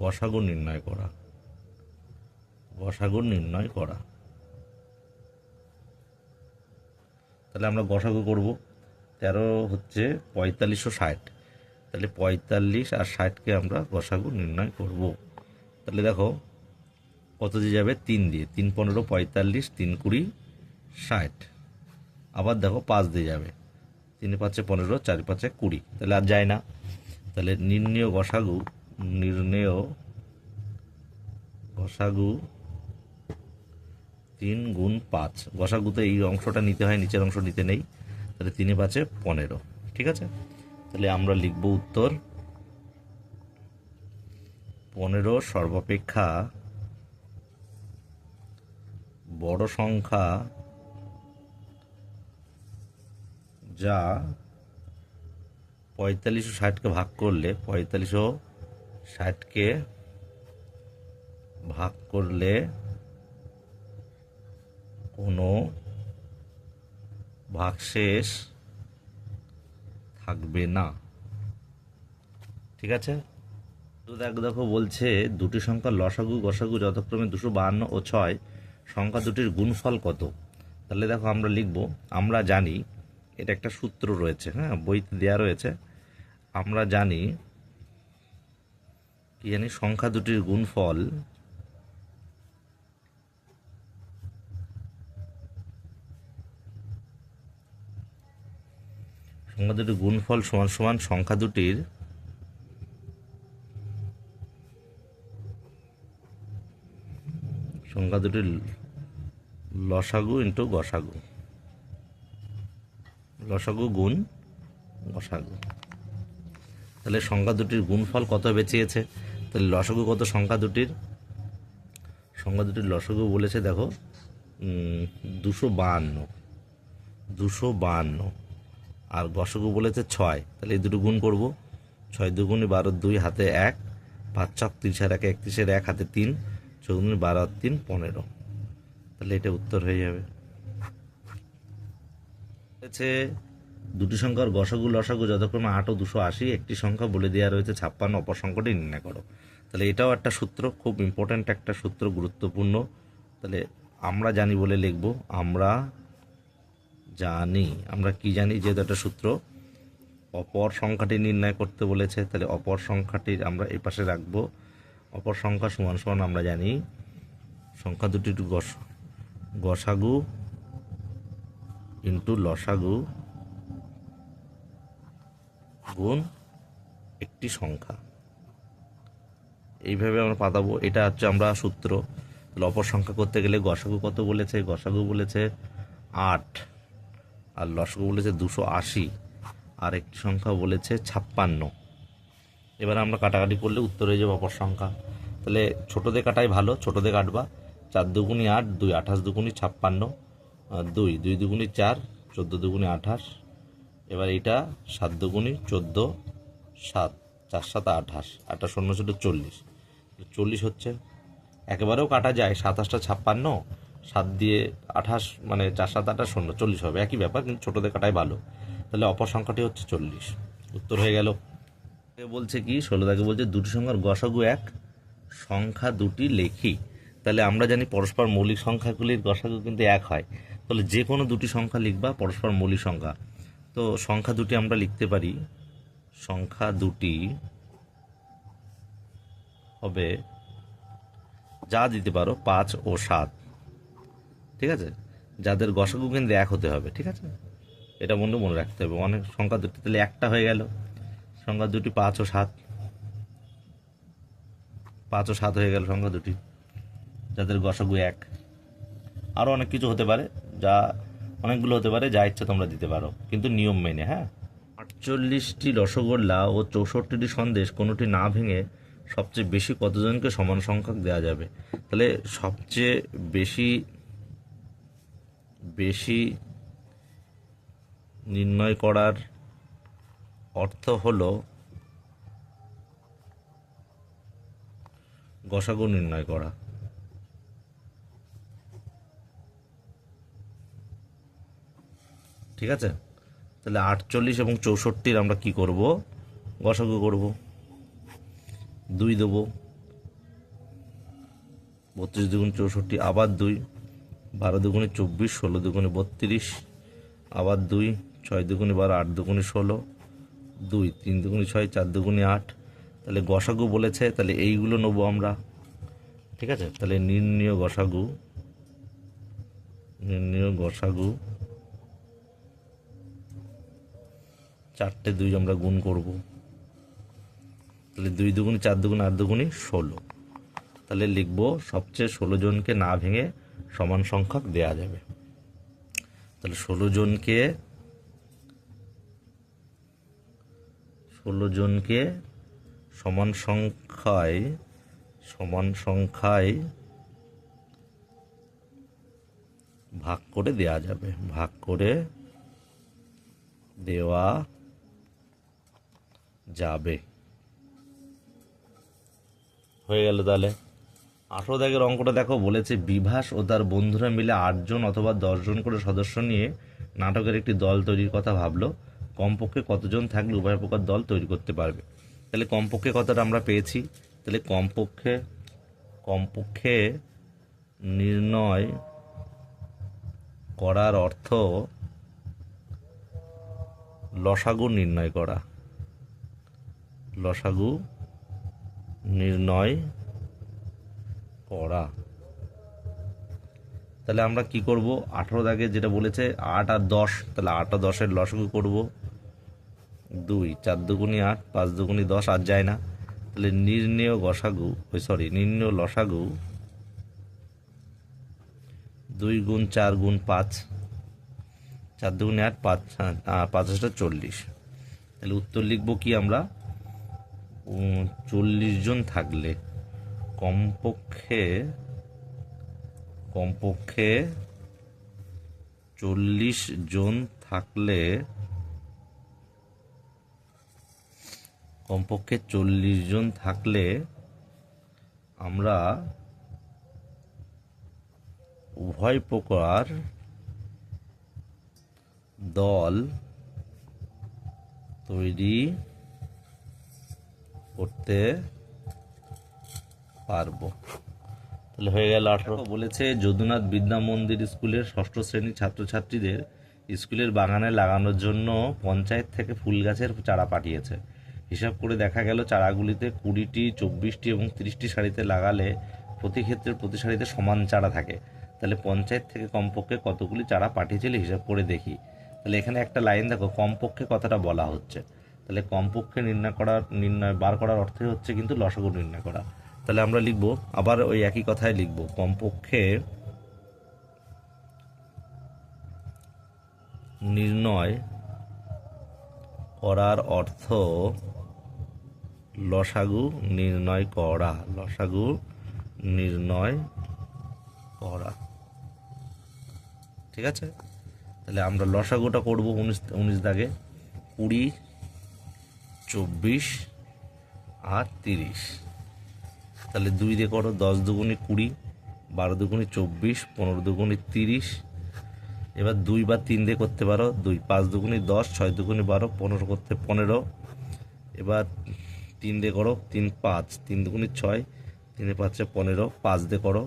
গসাগু নির্ণয় করা। তাহলে আমরা গসাগু করব। 13 হচ্ছে 45 ও 60, তাহলে 45 আর 60-কে আমরা গসাগু নির্ণয় করব। তাহলে দেখো কত দিয়ে যাবে? 3 দিয়ে। 3 15 45, 3 20 60। আবার দেখো 5 দিয়ে যাবে। 3 5 15, 4 5 20। তাহলে আর যায় না। তাহলে নির্ণেয় গসাগু 3 গুণ 5। গসাগুতে এই অংশটা নিতে হয়, নিচের অংশ নিতে নেই। তাহলে 3 5 15, ঠিক আছে। তাহলে আমরা লিখব উত্তর 15 সর্বাপেক্ষা বড় সংখ্যা যা 45 ও 60-কে ভাগ করলে 45 ও 60-কে ভাগ করলে কোনো ভাগশেষ থাকবে না, ঠিক আছে। তো দেখো বলছে দুটি সংখ্যার লসাগু গসাগু যথাক্রমে 252 ও 6, সংখ্যা দুটির গুণফল কত? তাহলে দেখো আমরা লিখব, আমরা জানি এটা একটা সূত্র রয়েছে, হ্যাঁ, বইতে দেওয়া রয়েছে। আমরা জানি কি জানি? সংখ্যা দুটির গুণফল সমান সমান সংখ্যা দুটির লসাগু ইন্টু গসাগু, লসাগু গুণ গসাগু। তাহলে সংখ্যা দুটির গুণফল কত বেঁচেছে? তাহলে লসাগু কত সংখ্যা দুটির লসাগু বলেছে দেখো 252 আর গসাগু বলেছে 6। তাহলে এই দুটো গুণ করব, 6 দুগুণে 12, 2 হাতে 1, 5 ছক 30 আর 1 31, 1 হাতে 3, 4 দুগুণে 12 আর 3 15। তাহলে এটা উত্তর হয়ে যাবে। হচ্ছে দুটি সংখ্যার গসাগু লসাগু যথাক্রমে 8 ও 280, একটি সংখ্যা বলে দেওয়া রয়েছে 56, অপর সংখ্যাটি নির্ণয় করো। তাহলে এটাও একটা সূত্র, খুব ইম্পর্ট্যান্ট একটা সূত্র, গুরুত্বপূর্ণ। তাহলে আমরা জানি বলে লিখব, আমরা কি জানি, যেহেতু একটা সূত্র, অপর সংখ্যাটি নির্ণয় করতে বলেছে, তাহলে অপর সংখ্যাটি আমরা এই পাশে রাখবো। অপর সংখ্যা সমান সমান আমরা জানি সংখ্যা দুটির গসাগু ইন্টু লসাগু গুণ একটি সংখ্যা। এইভাবে আমরা পাতাবো, এটা হচ্ছে আমরা সূত্র। তাহলে অপর সংখ্যা করতে গেলে গসাগু কত বলেছে, গসাগু বলেছে 8 আর লসাগু বলেছে 280 আর একটি সংখ্যা বলেছে 56। এবার আমরা কাটাকাটি করলে উত্তর হয়ে যাবে অপর সংখ্যা। তাহলে ছোটোদের কাটাই ভালো, ছোটোদের কাটবা। 4 দুগুণি 8, 2 28 দুগুণি 56, 2 দুগুণি 4, 14 দুগুণি 28। এবার এটা 7 দুগুণি 14, 7 4 7 28, 8 শূন্য ছিল 40, 40 হচ্ছে। একেবারেও কাটা যায়, 7 8 56, 7 দিয়ে 28 মানে 4 7 28 শূন্য 40 হবে, একই ব্যাপার, কিন্তু ছোটোদের কাটাই ভালো। তাহলে অপর সংখ্যাটি হচ্ছে 40, উত্তর হয়ে গেল। বলছে কি 16 দাগে বলছে দুটি সংখ্যার গসাগু 1, সংখ্যা দুটি লেখি। তাহলে আমরা জানি পরস্পর মৌলিক সংখ্যাগুলির গসাগু কিন্তু 1 হয়। তাহলে যে কোনো দুটি সংখ্যা লিখবা পরস্পর মৌলিক সংখ্যা। তো সংখ্যা দুটি আমরা লিখতে পারি, সংখ্যা দুটি হবে, যা দিতে পারো 5 ও 7, ঠিক আছে, যাদের গসাগু কিন্তু 1 হতে হবে, ঠিক আছে, এটা বন্ধু মনে রাখতে হবে। অনেক সংখ্যা দুটি, তাহলে একটা হয়ে গেল। সংখ্যা দুটি 5 ও 7, 5 ও 7 হয়ে গেল সংখ্যা দুটি, যাদের গসাগু 1। আরও অনেক কিছু হতে পারে, যা অনেকগুলো হতে পারে, যা ইচ্ছা তোমরা দিতে পারো, কিন্তু নিয়ম মেনে। হ্যাঁ, 48টি রসগোল্লা ও 64টি সন্দেশ কোনোটি না ভেঙে সবচেয়ে বেশি কতজনকে সমান সংখ্যক দেওয়া যাবে? তাহলে সবচেয়ে বেশি নির্ণয় করার অর্থ হলো গসাগু নির্ণয় করা। ঠিক আছে, তাহলে 48 এবং 64 আমরা কি করব, গসাগু করব। 2 দেবো, 32 দুগুণ 64, আবার 2, 12 দুগুণে 24, 16 দুগুণে 32, আবার 2, 6 দুগুণে 12, 8 দুগুণে 16, 2 3 দুগুণে 6, 4 দুগুণে 8। তাহলে গসাগু বলেছে, তাহলে এইগুলো নেবো আমরা। ঠিক আছে, তাহলে নির্ণয় গসাগু 4টে 2 আমরা গুণ করব। তাহলে 2 দুগুণে 4 দুগুণে 8 দুগুণে 16। তাহলে লিখব সবচেয়ে 16 জনকে না ভেঙে সমান সংখ্যক দেয়া যাবে। তাহলে 16 জনকে সমান সংখ্যায় ভাগ করে দেয়া যাবে, হয়ে গেল। তাহলে 18 দাগের অঙ্কটা দেখো, বলেছে বিভাস ও তার বন্ধুরা মিলে 8 জন অথবা 10 জন করে সদস্য নিয়ে নাটকের একটি দল তৈরির কথা ভাবলো। কমপক্ষে কতজন থাকলে উভয় প্রকার দল তৈরি করতে পারবে? তাহলে কমপক্ষে কথাটা আমরা পেয়েছি। তাহলে কমপক্ষে নির্ণয় করার অর্থ লসাগু নির্ণয় করা। তাহলে আমরা কি করব, 18 দাগে যেটা বলেছে 8 আর 10, তাহলে 8 আর 10-এর লসাগু করব। 2 4 দুগুণি 8, 5 দুগুণি 10, আর যায় না। তাহলে নির্ণয় লসাগু 2 গুণ 4 গুণ 5, 4 দুগুণি 8, 5 5 40। তাহলে উত্তর লিখব কি আমরা, 40 জন থাকলে কমপক্ষে 40 জন থাকলে আমরা উভয় প্রকার দল তৈরি করতে পারবো। তাহলে হয়ে গেল 18। বলেছে যদুনাথ বিদ্যা মন্দির স্কুলের 6ষ্ঠ শ্রেণীর ছাত্রছাত্রীদের স্কুলের বাগানে লাগানোর জন্য পঞ্চায়েত থেকে ফুল গাছের চারা পাঠিয়েছে। হিসাব করে দেখা গেল চারাগুলিতে 20টি, 24টি এবং 30টি সারিতে লাগালে প্রতি ক্ষেত্রে প্রতি সারিতে সমান চারা থাকে। তাহলে পঞ্চায়েত থেকে কমপক্ষে কতগুলি চারা পাঠিয়েছিল হিসাব করে দেখি। তাহলে এখানে একটা লাইন দেখো, কমপক্ষে কথাটা বলা হচ্ছে। তাহলে কমপক্ষে বার করার অর্থই হচ্ছে কিন্তু লসাগু নির্ণয় করা। তাহলে আমরা লিখব, আবার ওই একই কথাই লিখব, কমপক্ষে নির্ণয় করার অর্থ লসাগু নির্ণয় করা। ঠিক আছে, তাহলে আমরা লসাগুটা করব 19 দাগে। 20, 24 আর 30। তাহলে 2 দিয়ে করো, 10 দুগুণে 20, 12 দুগুণে 24, 15 দুগুণে 30। এবার 2 বা 3 দিয়ে করতে পারো, 2, 5 দুগুণে 10, 6 দুগুণে 12, 15 করতে 15। এবার 3 দিয়ে করো, 3, 5, 3 দুগুণে 6, 3 5 15, 5 দিয়ে করো,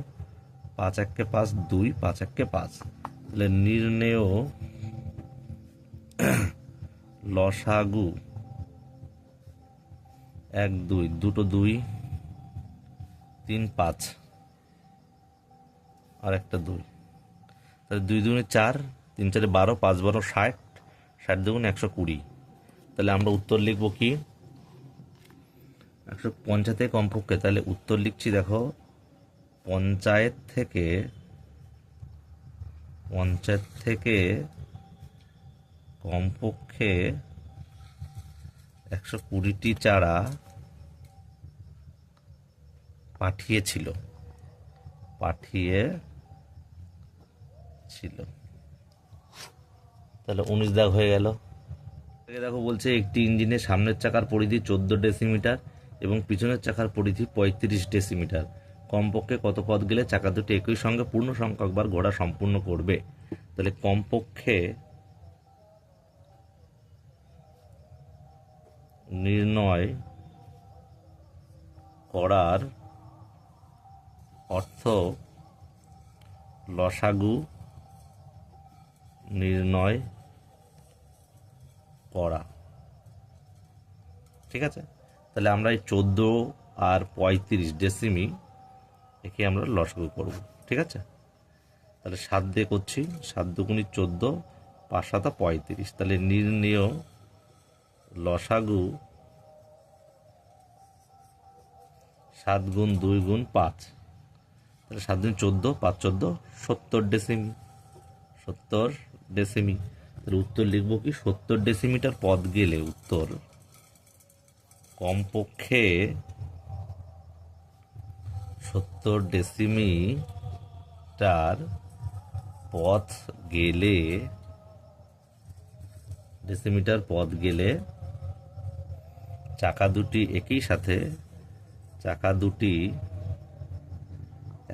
5 1 5, 2, 5 1 5। তাহলে নির্ণেয় লসাগু 1 2, দুটো 2, 3 5 আর একটা 2। তাহলে 2 দুগুণে 4, 3 4 12, 5 12 60, 60 দুগুণে 120। তাহলে আমরা উত্তর লিখব কি 150 কমপক্ষে। তাহলে উত্তর লিখছি, দেখো, পঞ্চায়েত থেকে কমপক্ষে 120টি চারা পাঠিয়েছিল। তাহলে 19 দাগ হয়ে গেল। দেখো বলছে একটি ইঞ্জিনের সামনের চাকার পরিধি 14 ডেসিমিটার এবং পিছনের চাকার পরিধি 35 ডেসিমিটার। কমপক্ষে কত পথ গেলে চাকা দুটি একই সঙ্গে পূর্ণ সংখ্যকবার ঘোরা সম্পূর্ণ করবে। তাহলে কমপক্ষে নির্ণয় করার অর্থ লসাগু নির্ণয় করা। ঠিক আছে, তাহলে আমরা এই 14 আর 35 ডেসিমি একে আমরা লসাগু করব। ঠিক আছে, তাহলে 7 দিয়ে করছি, 7 দুগুণে 14, 5 7 35। তাহলে নির্ণেয় লসাগু 7 গুণ 2 গুণ 5। তাহলে 7 দিন 14, 5 14, 70 ডেসিমি। তাহলে উত্তর লিখব কি 70 ডেসিমিটার পথ গেলে উত্তর কমপক্ষে 70 ডেসিমিটার পথ গেলে চাকা দুটি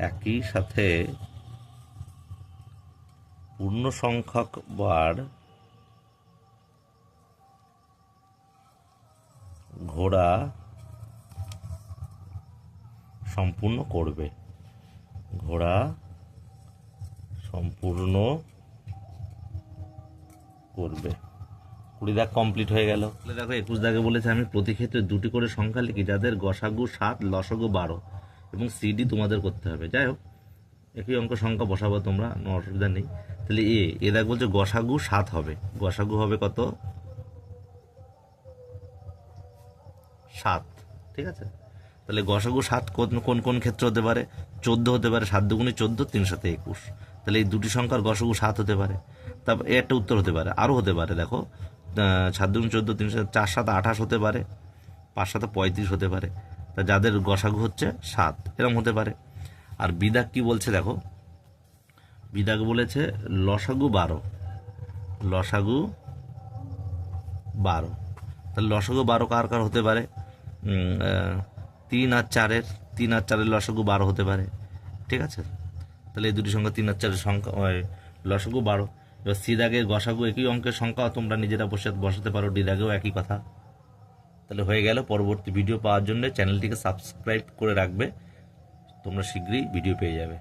একই সাথে পূর্ণ সংখ্যক বার ঘোড়া সম্পূর্ণ করবে। 20 দাগ কমপ্লিট হয়ে গেল। দেখো 21 দাগে বলেছে আমি প্রতি ক্ষেত্রে 2টি করে সংখ্যা লিখি যাদের গসাগু 7, লসাগু 12 এবং সিডি তোমাদের করতে হবে। যাই হোক, একই অঙ্ক সংখ্যা বসাবো তোমরা, অসুবিধা নেই। তাহলে এ দেখ বলছে গসাগু 7 হবে। গসাগু হবে কত? 7। ঠিক আছে, তাহলে গসাগু 7 কোন কোন ক্ষেত্রে হতে পারে? 14 হতে পারে, 7 দুগুণে 14, 3 7 21। তাহলে এই দুটি সংখ্যার গসাগু 7 হতে পারে। তারপর একটা উত্তর হতে পারে, আরও হতে পারে। দেখো 7 দুগুণে 14, 3 7 4 7 28 হতে পারে। 5 7 35 হতে পারে। তা যাদের গসাগু হচ্ছে 7 এরকম হতে পারে। আর বিদাগ কি বলছে দেখো, বিদাগ বলেছে লসাগু 12, লসাগু 12। তাহলে লসাগু 12 কার কার হতে পারে? 3 আর 4-এর, 3 আর 4-এর লসাগু 12 হতে পারে। ঠিক আছে, তাহলে এই দুটি সংখ্যা 3 আর 4-এর সংখ্যা লসাগু 12। এবার সি দাগের গসাগু একই অঙ্কের সংখ্যা, তোমরা নিজেরা বসাতে পারো, ডি দাগেও একই কথা। তাহলে হয়ে গেল। পরবর্তী ভিডিও পাওয়ার জন্য চ্যানেলটিকে সাবস্ক্রাইব করে রাখবে, তোমরা শীঘ্রই ভিডিও পেয়ে যাবে।